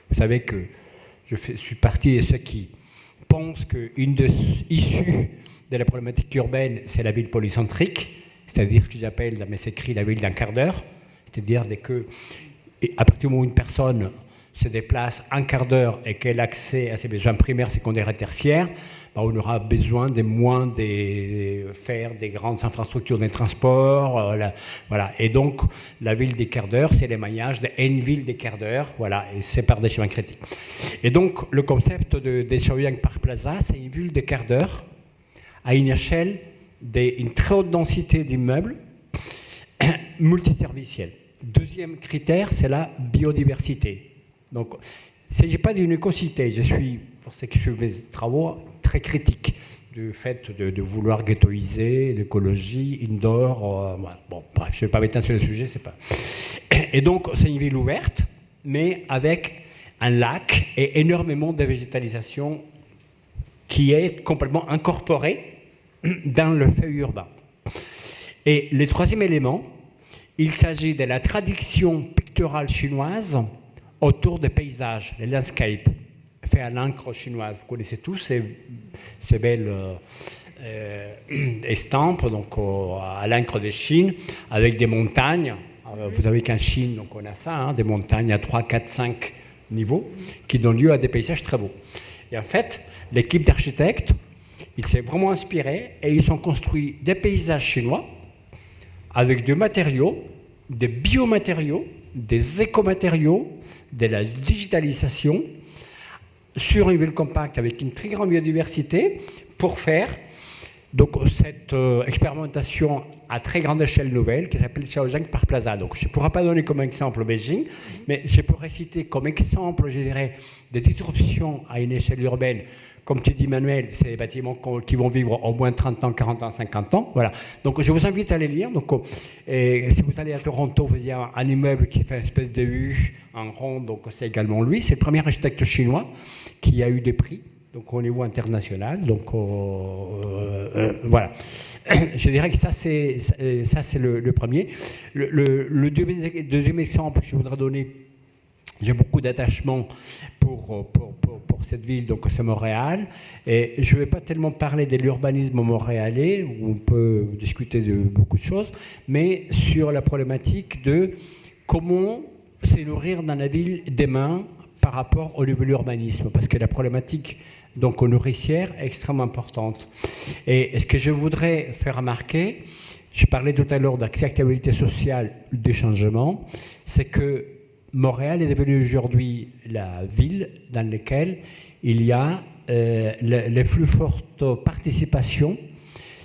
Vous savez que suis partie de ceux qui pensent qu'une des issues de la problématique urbaine, c'est la ville polycentrique, c'est-à-dire ce que j'appelle dans mes écrits la ville d'un quart d'heure, c'est-à-dire à partir du moment où une personne se déplace un quart d'heure et qu'elle a accès à ses besoins primaires, secondaires et tertiaires, on aura besoin de moins de faire des grandes infrastructures de transport. Voilà. Et donc, la ville des quarts d'heure, c'est l'émaillage d'une ville des quarts d'heure, voilà, et c'est par des chemins critiques. Et donc, le concept de Shaoyang Park Plaza, c'est une ville des quarts d'heure à une échelle d'une très haute densité d'immeubles multiserviciels. Deuxième critère, c'est la biodiversité. Donc, il ne s'agit pas d'une écocité. Je suis, pour ceux qui suivent mes travaux, très critique du fait de vouloir ghettoiser l'écologie, indoor. Voilà. Bon, bref, je ne vais pas m'étendre sur le sujet, c'est pas. Et donc, c'est une ville ouverte, mais avec un lac et énormément de végétalisation qui est complètement incorporée dans le fait urbain. Et le troisième élément, il s'agit de la tradition picturale chinoise autour des paysages, les landscapes, fait à l'encre chinoise. Vous connaissez tous ces belles estampes donc, à l'encre de Chine, avec des montagnes. Vous savez qu'en Chine, donc on a ça, des montagnes à 3, 4, 5 niveaux, qui donnent lieu à des paysages très beaux. Et en fait, l'équipe d'architectes, ils s'est vraiment inspiré et ils ont construit des paysages chinois avec des matériaux, des biomatériaux, des écomatériaux, de la digitalisation sur une ville compacte avec une très grande biodiversité pour faire donc, cette expérimentation à très grande échelle nouvelle qui s'appelle Shaoyang Park Plaza. Donc, je ne pourrais pas donner comme exemple Beijing, mais je pourrais citer comme exemple, je dirais, des disruptions à une échelle urbaine. Comme tu dis, Manuel, c'est des bâtiments qui vont vivre au moins 30 ans, 40 ans, 50 ans. Voilà. Donc, je vous invite à les lire. Donc, si vous allez à Toronto, vous avez un immeuble qui fait une espèce de U en rond. Donc, c'est également lui. C'est le premier architecte chinois qui a eu des prix donc, au niveau international. Donc, voilà. Je dirais que ça, c'est le premier. Le deuxième exemple que je voudrais donner, j'ai beaucoup d'attachement pour cette ville, donc c'est Montréal. Et je ne vais pas tellement parler de l'urbanisme montréalais, où on peut discuter de beaucoup de choses, mais sur la problématique de comment se nourrir dans la ville demain par rapport au niveau de l'urbanisme, parce que la problématique donc, nourricière est extrêmement importante. Et ce que je voudrais faire remarquer, je parlais tout à l'heure d'acceptabilité sociale des changements, c'est que Montréal est devenue aujourd'hui la ville dans laquelle il y a les plus fortes participations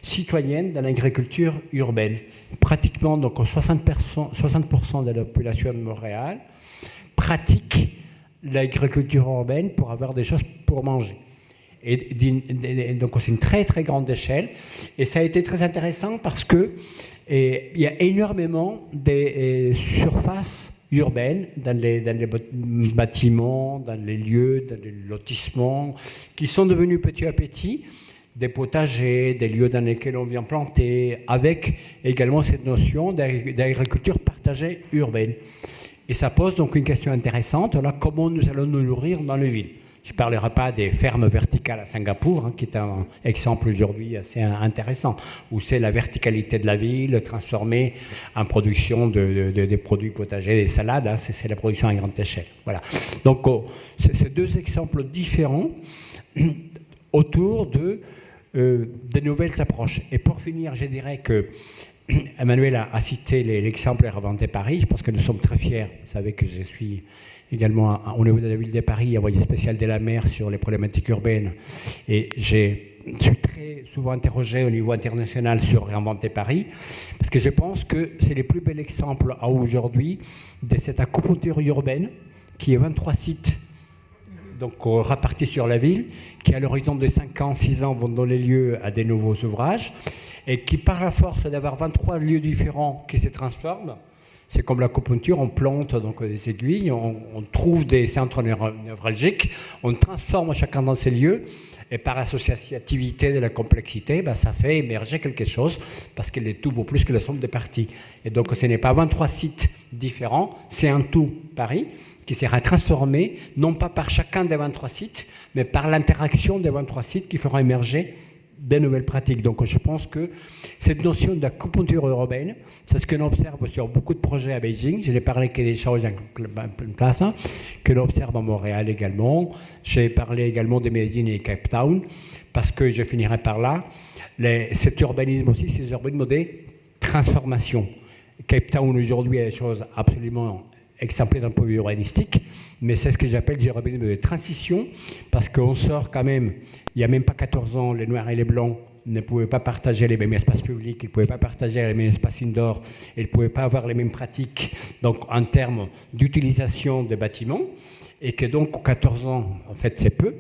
citoyennes dans l'agriculture urbaine. Pratiquement donc 60% de la population de Montréal pratique l'agriculture urbaine pour avoir des choses pour manger. Et donc c'est une très très grande échelle. Et ça a été très intéressant parce que il y a énormément de surfaces urbaines, dans les bâtiments, dans les lieux, dans les lotissements, qui sont devenus petit à petit des potagers, des lieux dans lesquels on vient planter, avec également cette notion d'agriculture partagée urbaine. Et ça pose donc une question intéressante, là, comment nous allons nous nourrir dans les villes. Je ne parlerai pas des fermes verticales à Singapour, qui est un exemple aujourd'hui assez intéressant, où c'est la verticalité de la ville transformée en production des produits potagers, des salades, c'est la production à grande échelle. Voilà. Donc, c'est deux exemples différents autour de nouvelles approches. Et pour finir, je dirais que Emmanuel a cité l'exemple Réinventer Paris. Je pense que nous sommes très fiers. Vous savez que je suis également au niveau de la ville de Paris, envoyé spécial de la mer sur les problématiques urbaines. Et je suis très souvent interrogé au niveau international sur Réinventer Paris, parce que je pense que c'est le plus bel exemple à aujourd'hui de cette acupuncture urbaine, qui est 23 sites donc répartis sur la ville, qui à l'horizon de 5 ans, 6 ans vont donner lieu à des nouveaux ouvrages, et qui par la force d'avoir 23 lieux différents qui se transforment, c'est comme l'acupuncture, on plante donc des aiguilles, on trouve des centres névralgiques, on transforme chacun dans ces lieux, et par associativité de la complexité, ça fait émerger quelque chose, parce qu'elle est tout beau plus que la somme des parties. Et donc ce n'est pas 23 sites différents. C'est un tout Paris qui sera transformé, non pas par chacun des 23 sites, mais par l'interaction des 23 sites qui fera émerger des nouvelles pratiques. Donc je pense que cette notion de l'acupuncture urbaine, c'est ce que l'on observe sur beaucoup de projets à Beijing. Je n'ai parlé que des choses en classe, que l'on observe à Montréal également. J'ai parlé également de Medellín et Cape Town, parce que je finirai par là. Cet urbanisme aussi, c'est l'urbanisme des transformations. Cape Town aujourd'hui est des choses absolument exemplaires d'un point de vue urbanistique, mais c'est ce que j'appelle l'urbanisme de transition, parce qu'on sort quand même, il n'y a même pas 14 ans, les Noirs et les Blancs ne pouvaient pas partager les mêmes espaces publics, ils ne pouvaient pas partager les mêmes espaces indoor, ils ne pouvaient pas avoir les mêmes pratiques donc, en termes d'utilisation des bâtiments, et que donc 14 ans, en fait, c'est peu,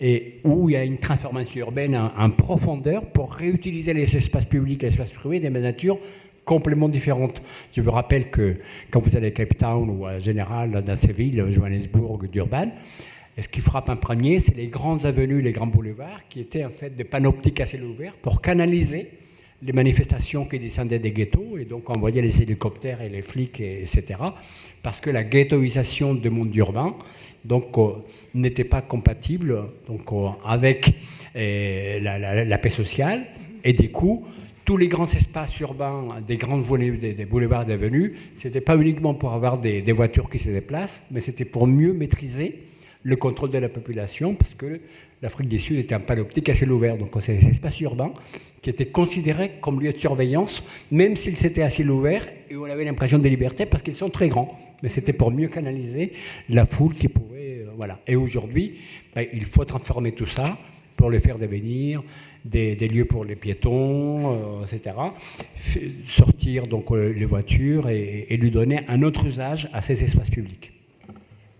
et où il y a une transformation urbaine en profondeur pour réutiliser les espaces publics et les espaces privés de nature complètement différentes. Je vous rappelle que quand vous allez à Cape Town ou en général dans ces villes, Johannesburg, Durban, et ce qui frappe en premier, c'est les grandes avenues, les grands boulevards qui étaient en fait des panneaux optiques à ciel ouvert pour canaliser les manifestations qui descendaient des ghettos et donc on voyait les hélicoptères et les flics, etc. Parce que la ghettoisation du monde urbain donc, n'était pas compatible donc, avec la paix sociale et du coup, tous les grands espaces urbains, des grandes volées, des boulevards d'avenues, ce n'était pas uniquement pour avoir des voitures qui se déplacent, mais c'était pour mieux maîtriser le contrôle de la population, parce que l'Afrique du Sud était un panneau optique à ciel ouvert. Donc c'est des espaces urbains qui étaient considérés comme lieux de surveillance, même s'ils étaient à ciel ouvert, et on avait l'impression de liberté, parce qu'ils sont très grands. Mais c'était pour mieux canaliser la foule qui pouvait... voilà. Et aujourd'hui, il faut transformer tout ça pour le faire devenir des lieux pour les piétons, etc. Sortir donc les voitures et lui donner un autre usage à ces espaces publics.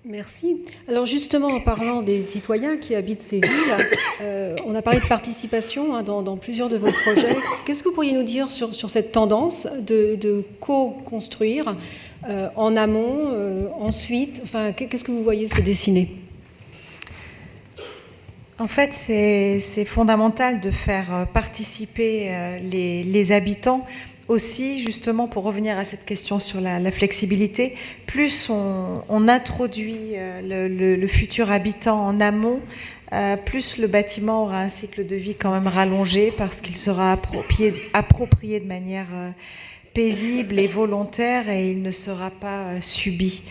Merci. Alors justement, en parlant des citoyens qui habitent ces villes, on a parlé de participation dans plusieurs de vos projets. Qu'est-ce que vous pourriez nous dire sur cette tendance de co-construire en amont, ensuite, enfin, qu'est-ce que vous voyez se dessiner ? En fait, c'est fondamental de faire participer les habitants aussi, justement, pour revenir à cette question sur la flexibilité. Plus on introduit le futur habitant en amont, plus le bâtiment aura un cycle de vie quand même rallongé parce qu'il sera approprié de manière paisible et volontaire et il ne sera pas subi.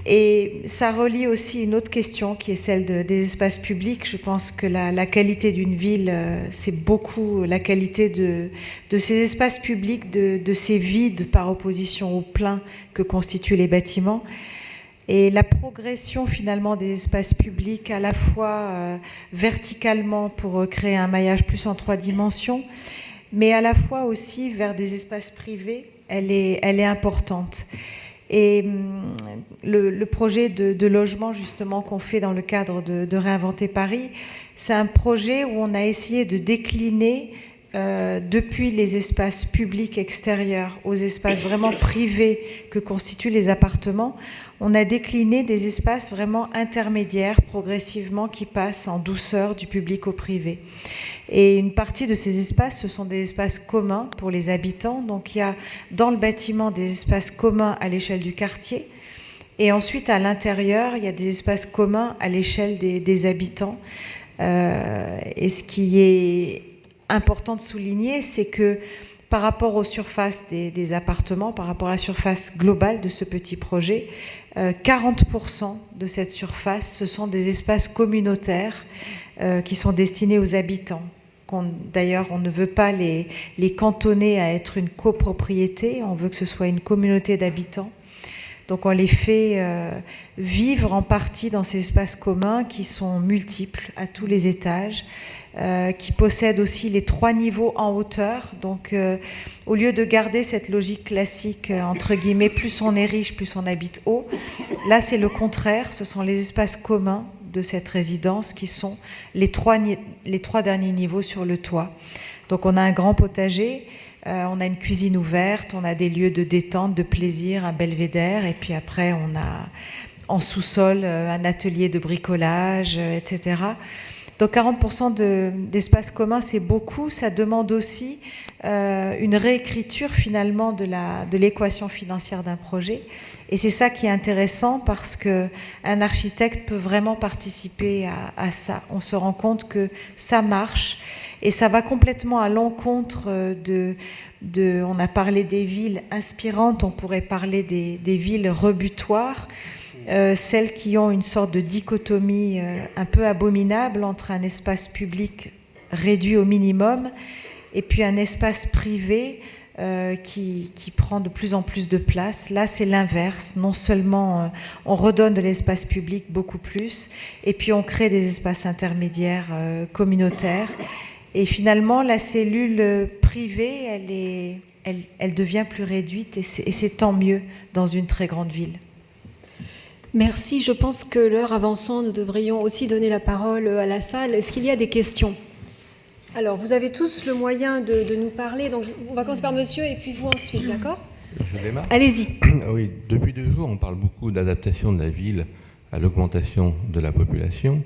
Et ça relie aussi une autre question qui est celle des espaces publics. Je pense que la qualité d'une ville, c'est beaucoup la qualité de ces espaces publics, de ces vides par opposition au plein que constituent les bâtiments. Et la progression finalement des espaces publics à la fois verticalement pour créer un maillage plus en 3 dimensions, mais à la fois aussi vers des espaces privés, elle est importante. Et le projet de logement justement qu'on fait dans le cadre de Réinventer Paris, c'est un projet où on a essayé de décliner depuis les espaces publics extérieurs aux espaces vraiment privés que constituent les appartements, on a décliné des espaces vraiment intermédiaires progressivement qui passent en douceur du public au privé. Et une partie de ces espaces, ce sont des espaces communs pour les habitants. Donc il y a dans le bâtiment des espaces communs à l'échelle du quartier. Et ensuite, à l'intérieur, il y a des espaces communs à l'échelle des habitants. Et ce qui est important de souligner, c'est que par rapport aux surfaces des appartements, par rapport à la surface globale de ce petit projet, 40% de cette surface, ce sont des espaces communautaires qui sont destinés aux habitants. D'ailleurs, on ne veut pas les cantonner à être une copropriété, on veut que ce soit une communauté d'habitants. Donc on les fait vivre en partie dans ces espaces communs qui sont multiples à tous les étages, qui possèdent aussi les 3 niveaux en hauteur. Donc au lieu de garder cette logique classique, entre guillemets, plus on est riche, plus on habite haut, là c'est le contraire, ce sont les espaces communs de cette résidence qui sont les 3 derniers niveaux sur le toit. Donc on a un grand potager, on a une cuisine ouverte, on a des lieux de détente, de plaisir, un belvédère, et puis après on a en sous-sol un atelier de bricolage, etc. Donc 40% d'espaces communs, c'est beaucoup. Ça demande aussi une réécriture finalement de l'équation financière d'un projet. Et c'est ça qui est intéressant parce qu'un architecte peut vraiment participer à ça. On se rend compte que ça marche et ça va complètement à l'encontre on a parlé des villes inspirantes, on pourrait parler des villes rebutoires, celles qui ont une sorte de dichotomie un peu abominable entre un espace public réduit au minimum et puis un espace privé qui prend de plus en plus de place. Là, c'est l'inverse. Non seulement on redonne de l'espace public beaucoup plus, et puis on crée des espaces intermédiaires communautaires. Et finalement, la cellule privée, elle devient plus réduite, et c'est tant mieux dans une très grande ville. Merci. Je pense que l'heure avançant, nous devrions aussi donner la parole à la salle. Est-ce qu'il y a des questions ? Alors, vous avez tous le moyen de nous parler. Donc, on va commencer par monsieur et puis vous ensuite, d'accord ? Je démarre. Allez-y. Oui, depuis 2 jours, on parle beaucoup d'adaptation de la ville à l'augmentation de la population.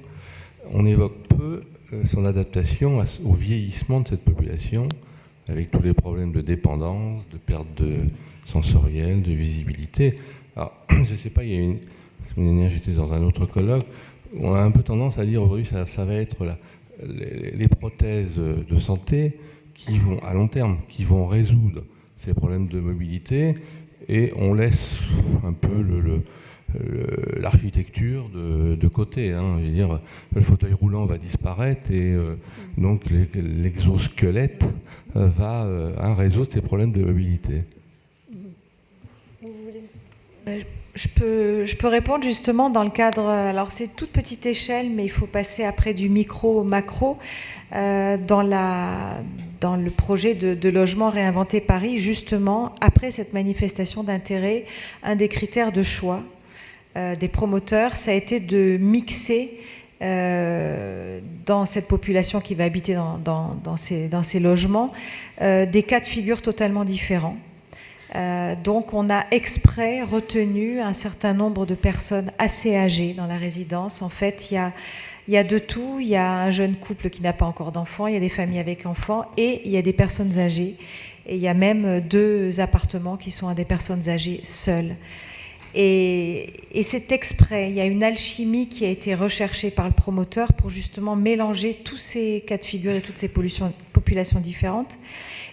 On évoque peu son adaptation au vieillissement de cette population, avec tous les problèmes de dépendance, de perte sensorielle, de visibilité. Alors, je ne sais pas, la semaine dernière, j'étais dans un autre colloque, où on a un peu tendance à dire aujourd'hui, ça va être les prothèses de santé qui vont, à long terme, qui vont résoudre ces problèmes de mobilité, et on laisse un peu l'architecture de côté. Je veux dire, le fauteuil roulant va disparaître et donc l'exosquelette va résoudre ces problèmes de mobilité. Je peux répondre justement dans le cadre... Alors c'est toute petite échelle, mais il faut passer après du micro au macro. Dans le projet de logement Réinventer Paris, justement, après cette manifestation d'intérêt, un des critères de choix des promoteurs, ça a été de mixer dans cette population qui va habiter dans ces logements des cas de figure totalement différents. Donc on a exprès retenu un certain nombre de personnes assez âgées dans la résidence. En fait, il y a de tout. Il y a un jeune couple qui n'a pas encore d'enfants, il y a des familles avec enfants et il y a des personnes âgées. Et il y a même 2 appartements qui sont à des personnes âgées seules. Et c'est exprès. Il y a une alchimie qui a été recherchée par le promoteur pour justement mélanger tous ces cas de figure et toutes ces populations différentes.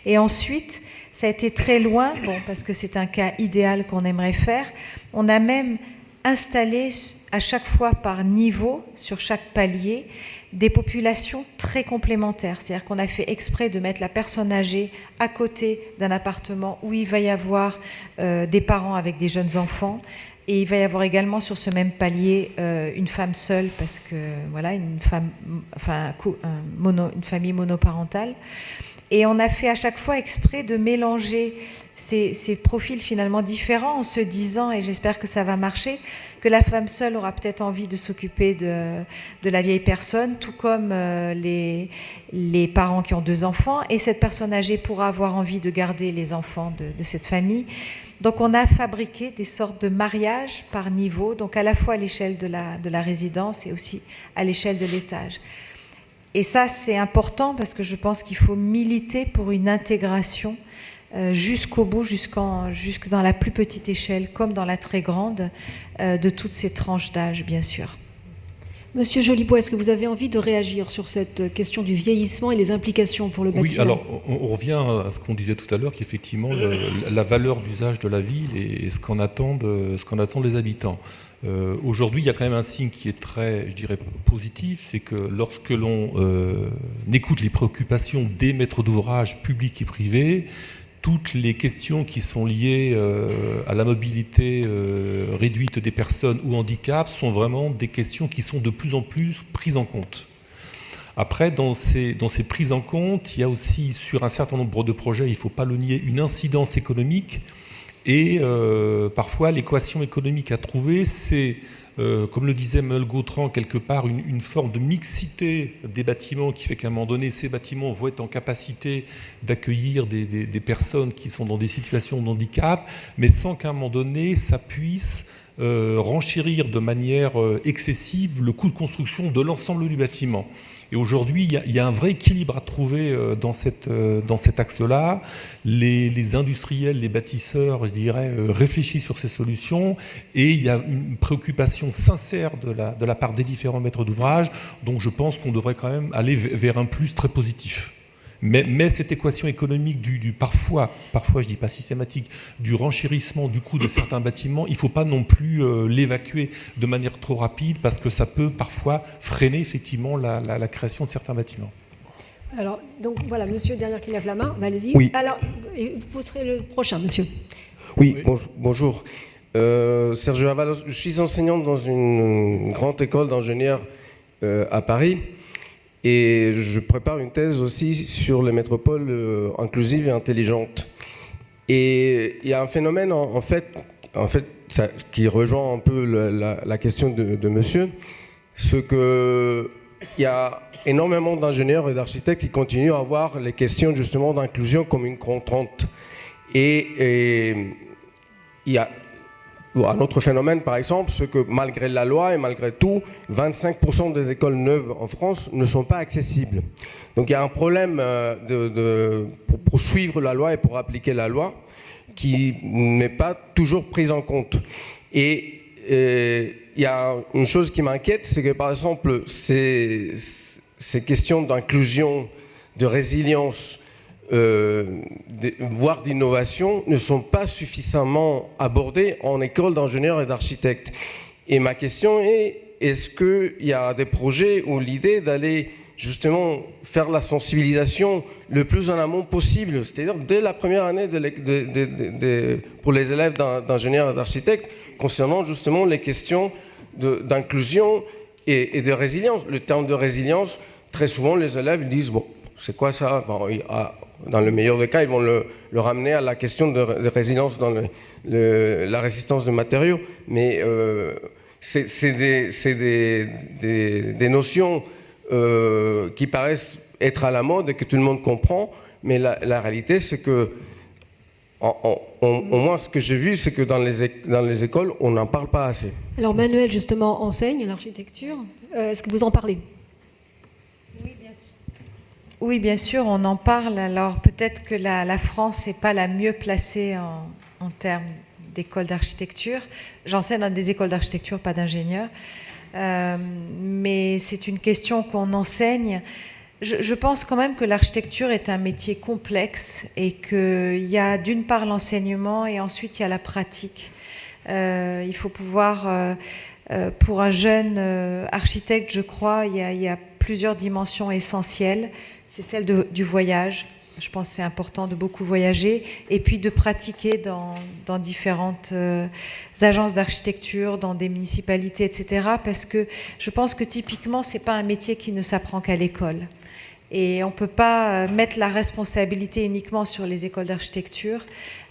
Et ensuite, ça a été très loin, parce que c'est un cas idéal qu'on aimerait faire. On a même installé à chaque fois par niveau, sur chaque palier, des populations très complémentaires. C'est-à-dire qu'on a fait exprès de mettre la personne âgée à côté d'un appartement où il va y avoir des parents avec des jeunes enfants. Et il va y avoir également sur ce même palier une femme seule, parce que voilà, une famille monoparentale. Et on a fait à chaque fois exprès de mélanger ces profils finalement différents en se disant, et j'espère que ça va marcher, que la femme seule aura peut-être envie de s'occuper de la vieille personne, tout comme les parents qui ont 2 enfants, et cette personne âgée pourra avoir envie de garder les enfants de cette famille. Donc on a fabriqué des sortes de mariages par niveau, donc à la fois à l'échelle de la résidence et aussi à l'échelle de l'étage. Et ça, c'est important parce que je pense qu'il faut militer pour une intégration jusqu'au bout, jusque dans la plus petite échelle, comme dans la très grande, de toutes ces tranches d'âge, bien sûr. Monsieur Jolibois, est-ce que vous avez envie de réagir sur cette question du vieillissement et les implications pour le bâtiment ? Oui, alors on revient à ce qu'on disait tout à l'heure, qu'effectivement la valeur d'usage de la ville et ce qu'en attendent les habitants. Aujourd'hui, il y a quand même un signe qui est très, je dirais, positif, c'est que lorsque l'on écoute les préoccupations des maîtres d'ouvrage publics et privés, toutes les questions qui sont liées à la mobilité réduite des personnes ou handicap sont vraiment des questions qui sont de plus en plus prises en compte. Après, dans ces prises en compte, il y a aussi, sur un certain nombre de projets, il ne faut pas le nier, une incidence économique. Et parfois, l'équation économique à trouver, c'est, comme le disait Emmanuel Gautran, quelque part, une forme de mixité des bâtiments qui fait qu'à un moment donné, ces bâtiments vont être en capacité d'accueillir des personnes qui sont dans des situations de handicap, mais sans qu'à un moment donné, ça puisse renchérir de manière excessive le coût de construction de l'ensemble du bâtiment. Et aujourd'hui, il y a un vrai équilibre à trouver dans cet axe-là. Les industriels, les bâtisseurs, je dirais, réfléchissent sur ces solutions, et il y a une préoccupation sincère de la part des différents maîtres d'ouvrage. Donc je pense qu'on devrait quand même aller vers un plus très positif. Mais cette équation économique du parfois je dis pas systématique, du renchérissement du coût de certains bâtiments, il ne faut pas non plus l'évacuer de manière trop rapide, parce que ça peut parfois freiner effectivement la création de certains bâtiments. Alors, donc voilà, monsieur derrière qui lève la main, allez-y. Oui. Alors, vous poserez le prochain, monsieur. Oui, bonjour. Sergio Avalos, je suis enseignant dans une grande école d'ingénieurs à Paris, et je prépare une thèse aussi sur les métropoles inclusives et intelligentes. Et il y a un phénomène, en fait ça, qui rejoint un peu la question de monsieur, ce que il y a énormément d'ingénieurs et d'architectes qui continuent à voir les questions justement d'inclusion comme une contrainte. Et il y a un autre phénomène, par exemple, c'est que malgré la loi et malgré tout, 25% des écoles neuves en France ne sont pas accessibles. Donc il y a un problème pour suivre la loi et pour appliquer la loi qui n'est pas toujours prise en compte. Et il y a une chose qui m'inquiète, c'est que par exemple, ces questions d'inclusion, de résilience, voire d'innovation, ne sont pas suffisamment abordées en école d'ingénieurs et d'architectes. Et ma question est, est-ce qu'il y a des projets ou l'idée d'aller justement faire la sensibilisation le plus en amont possible, c'est-à-dire dès la première année pour les élèves d'ingénieurs et d'architectes, concernant justement les questions d'inclusion et de résilience. Le terme de résilience, très souvent les élèves disent, bon, c'est quoi ça? Bon, dans le meilleur des cas, ils vont le ramener à la question de résilience dans la résistance de matériaux. Mais c'est des notions qui paraissent être à la mode et que tout le monde comprend. Mais la réalité, c'est que, au moins ce que j'ai vu, c'est que dans les écoles, on n'en parle pas assez. Alors Manuel, justement, enseigne l'architecture. Est-ce que vous en parlez? Oui, bien sûr, on en parle. Alors peut-être que la France n'est pas la mieux placée en termes d'écoles d'architecture. J'enseigne dans des écoles d'architecture, pas d'ingénieurs. Mais c'est une question qu'on enseigne. Je pense quand même que l'architecture est un métier complexe et qu'il y a d'une part l'enseignement et ensuite il y a la pratique. Il faut pouvoir, pour un jeune architecte, je crois, il y a plusieurs dimensions essentielles. C'est celle du voyage. Je pense que c'est important de beaucoup voyager et puis de pratiquer dans différentes agences d'architecture, dans des municipalités, etc. Parce que je pense que typiquement, ce n'est pas un métier qui ne s'apprend qu'à l'école. Et on ne peut pas mettre la responsabilité uniquement sur les écoles d'architecture.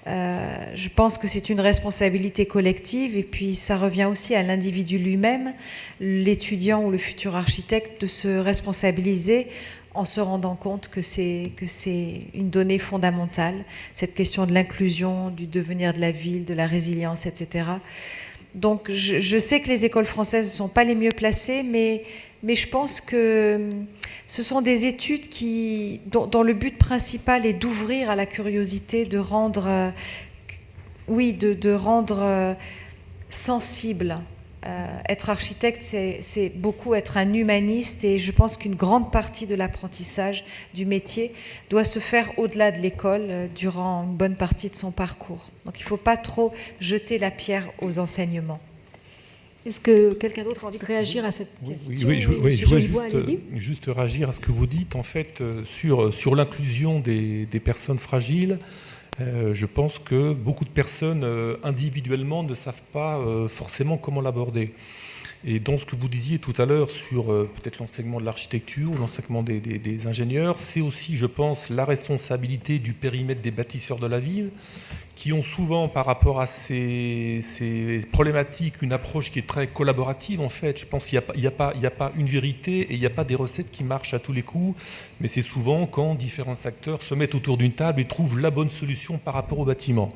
Je pense que c'est une responsabilité collective et puis ça revient aussi à l'individu lui-même, l'étudiant ou le futur architecte, de se responsabiliser en se rendant compte que c'est une donnée fondamentale, cette question de l'inclusion, du devenir de la ville, de la résilience, etc. Donc je sais que les écoles françaises ne sont pas les mieux placées, mais je pense que ce sont des études dont le but principal est d'ouvrir à la curiosité, de rendre, de rendre sensible. Être architecte, c'est beaucoup être un humaniste et je pense qu'une grande partie de l'apprentissage du métier doit se faire au-delà de l'école durant une bonne partie de son parcours. Donc il ne faut pas trop jeter la pierre aux enseignements. Est-ce que quelqu'un d'autre a envie de réagir à cette question? Oui, je voudrais juste réagir à ce que vous dites, en fait, sur l'inclusion des personnes fragiles. Je pense que beaucoup de personnes individuellement ne savent pas forcément comment l'aborder. Et dans ce que vous disiez tout à l'heure sur peut-être l'enseignement de l'architecture ou l'enseignement des ingénieurs, c'est aussi, je pense, la responsabilité du périmètre des bâtisseurs de la ville, qui ont souvent, par rapport à ces problématiques, une approche qui est très collaborative, en fait. Je pense qu'il n'y a pas une vérité et il n'y a pas des recettes qui marchent à tous les coups, mais c'est souvent quand différents acteurs se mettent autour d'une table et trouvent la bonne solution par rapport au bâtiment.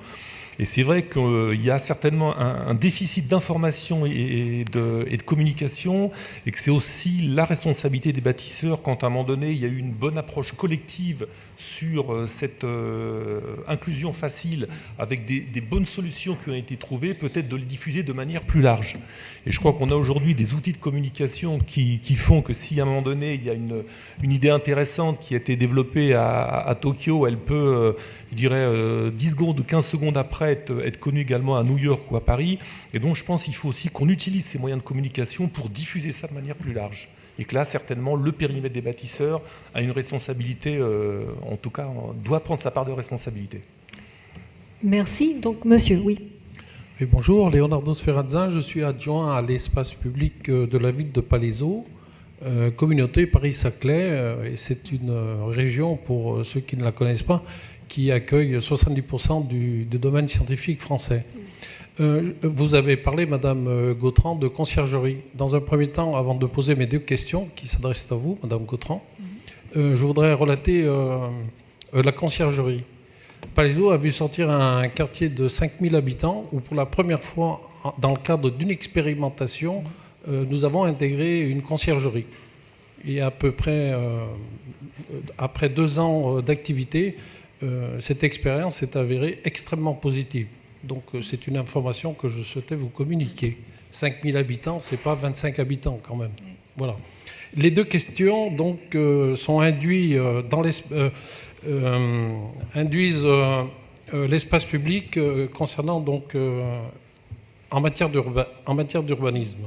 Et c'est vrai qu'il y a certainement un déficit d'information et de communication, et que c'est aussi la responsabilité des bâtisseurs quand à un moment donné il y a eu une bonne approche collective sur cette inclusion facile avec des bonnes solutions qui ont été trouvées, peut-être de les diffuser de manière plus large. Et je crois qu'on a aujourd'hui des outils de communication qui font que si à un moment donné il y a une idée intéressante qui a été développée à Tokyo, elle peut, je dirais, 10 secondes ou 15 secondes après être connue également à New York ou à Paris. Et donc je pense qu'il faut aussi qu'on utilise ces moyens de communication pour diffuser ça de manière plus large. Et que là, certainement, le périmètre des bâtisseurs a une responsabilité, en tout cas, doit prendre sa part de responsabilité. Merci. Donc, monsieur, oui. Oui, bonjour, Leonardo Sferrazza, je suis adjoint à l'espace public de la ville de Palaiseau, communauté Paris-Saclay, et c'est une région, pour ceux qui ne la connaissent pas, qui accueille 70% du domaine scientifique français. Vous avez parlé, Madame Gautran, de conciergerie. Dans un premier temps, avant de poser mes deux questions qui s'adressent à vous, Madame Gautran, je voudrais relater la conciergerie. Palaiseau a vu sortir un quartier de 5000 habitants où, pour la première fois, dans le cadre d'une expérimentation, nous avons intégré une conciergerie. Et à peu près, après 2 ans d'activité, cette expérience s'est avérée extrêmement positive. Donc c'est une information que je souhaitais vous communiquer. 5000 habitants, ce n'est pas 25 habitants quand même. Voilà. Les deux questions donc, sont induisent l'espace public concernant donc en matière d'urbanisme.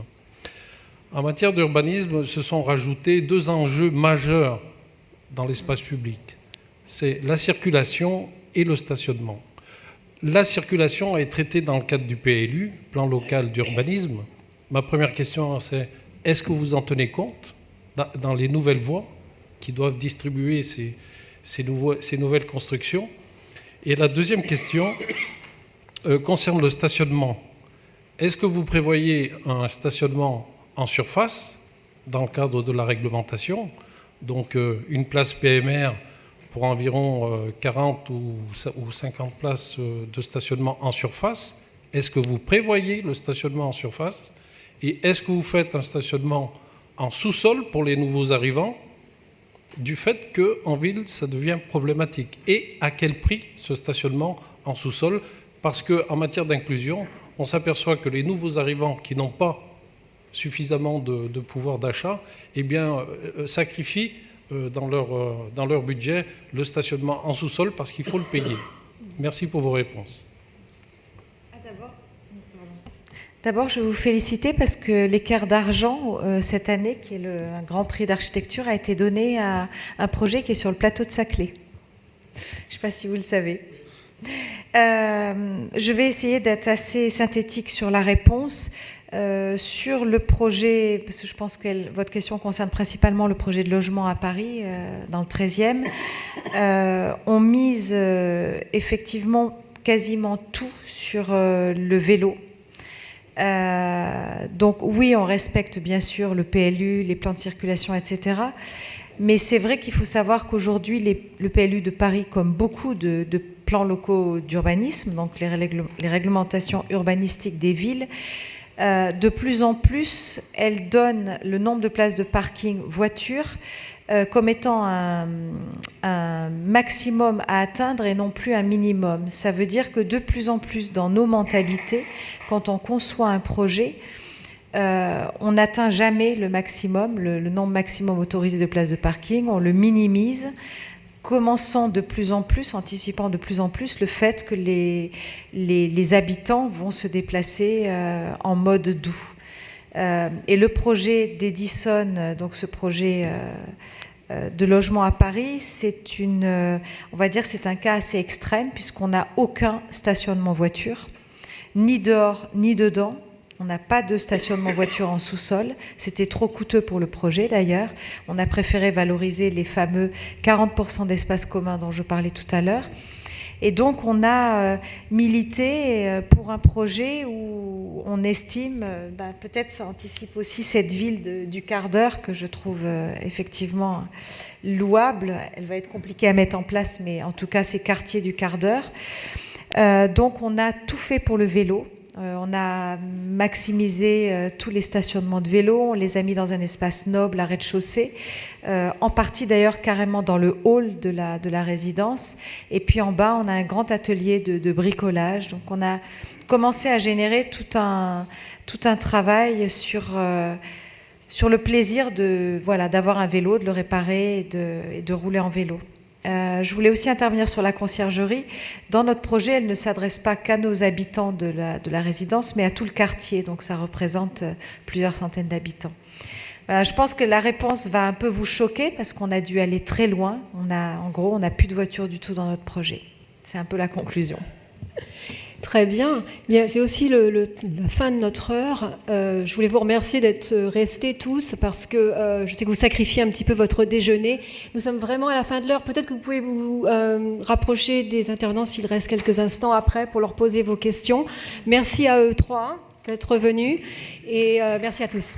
En matière d'urbanisme, se sont rajoutés 2 enjeux majeurs dans l'espace public. C'est la circulation et le stationnement. La circulation est traitée dans le cadre du PLU, plan local d'urbanisme. Ma première question, c'est est-ce que vous en tenez compte dans les nouvelles voies qui doivent distribuer ces nouvelles constructions? Et la deuxième question concerne le stationnement. Est-ce que vous prévoyez un stationnement en surface dans le cadre de la réglementation, donc une place PMR pour environ 40 ou 50 places de stationnement en surface? Est-ce que vous prévoyez le stationnement en surface? Et est-ce que vous faites un stationnement en sous-sol pour les nouveaux arrivants, du fait qu'en ville, ça devient problématique? Et à quel prix ce stationnement en sous-sol? Parce qu'en matière d'inclusion, on s'aperçoit que les nouveaux arrivants qui n'ont pas suffisamment de pouvoir d'achat, eh bien, sacrifient dans leur budget le stationnement en sous-sol parce qu'il faut le payer. Merci pour vos réponses. D'abord, je vais vous féliciter parce que l'équerre d'argent cette année, qui est un grand prix d'architecture, a été donné à un projet qui est sur le plateau de Saclay. Je ne sais pas si vous le savez. Je vais essayer d'être assez synthétique sur la réponse. Sur le projet, parce que je pense que votre question concerne principalement le projet de logement à Paris, dans le 13e, on mise effectivement quasiment tout sur le vélo. Donc oui, on respecte bien sûr le PLU, les plans de circulation, etc. Mais c'est vrai qu'il faut savoir qu'aujourd'hui, le PLU de Paris, comme beaucoup de plans locaux d'urbanisme, donc les réglementations urbanistiques des villes, de plus en plus, elles donnent le nombre de places de parking voiture comme étant un maximum à atteindre et non plus un minimum. Ça veut dire que de plus en plus dans nos mentalités, quand on conçoit un projet, on n'atteint jamais le maximum, le nombre maximum autorisé de places de parking, on le minimise, commençant de plus en plus, anticipant de plus en plus le fait que les habitants vont se déplacer en mode doux. Et le projet d'Edison, donc ce projet de logement à Paris, on va dire, c'est un cas assez extrême puisqu'on n'a aucun stationnement voiture, ni dehors ni dedans. On n'a pas de stationnement voiture en sous-sol. C'était trop coûteux pour le projet d'ailleurs. On a préféré valoriser les fameux 40% d'espace commun dont je parlais tout à l'heure. Et donc on a milité pour un projet où on estime, peut-être ça anticipe aussi cette ville du quart d'heure que je trouve effectivement louable. Elle va être compliquée à mettre en place, mais en tout cas ces quartiers du quart d'heure. Donc on a tout fait pour le vélo. On a maximisé tous les stationnements de vélos, on les a mis dans un espace noble à rez-de-chaussée, en partie d'ailleurs carrément dans le hall de la résidence. Et puis en bas, on a un grand atelier de bricolage. Donc on a commencé à générer tout un travail sur le plaisir d'avoir un vélo, de le réparer et de rouler en vélo. Je voulais aussi intervenir sur la conciergerie. Dans notre projet, elle ne s'adresse pas qu'à nos habitants de la résidence, mais à tout le quartier. Donc ça représente plusieurs centaines d'habitants. Voilà, je pense que la réponse va un peu vous choquer parce qu'on a dû aller très loin. En gros, on n'a plus de voitures du tout dans notre projet. C'est un peu la conclusion. Très bien. Bien, c'est aussi la fin de notre heure. Je voulais vous remercier d'être restés tous parce que je sais que vous sacrifiez un petit peu votre déjeuner. Nous sommes vraiment à la fin de l'heure. Peut-être que vous pouvez vous rapprocher des intervenants s'il reste quelques instants après pour leur poser vos questions. Merci à eux trois d'être venus et merci à tous.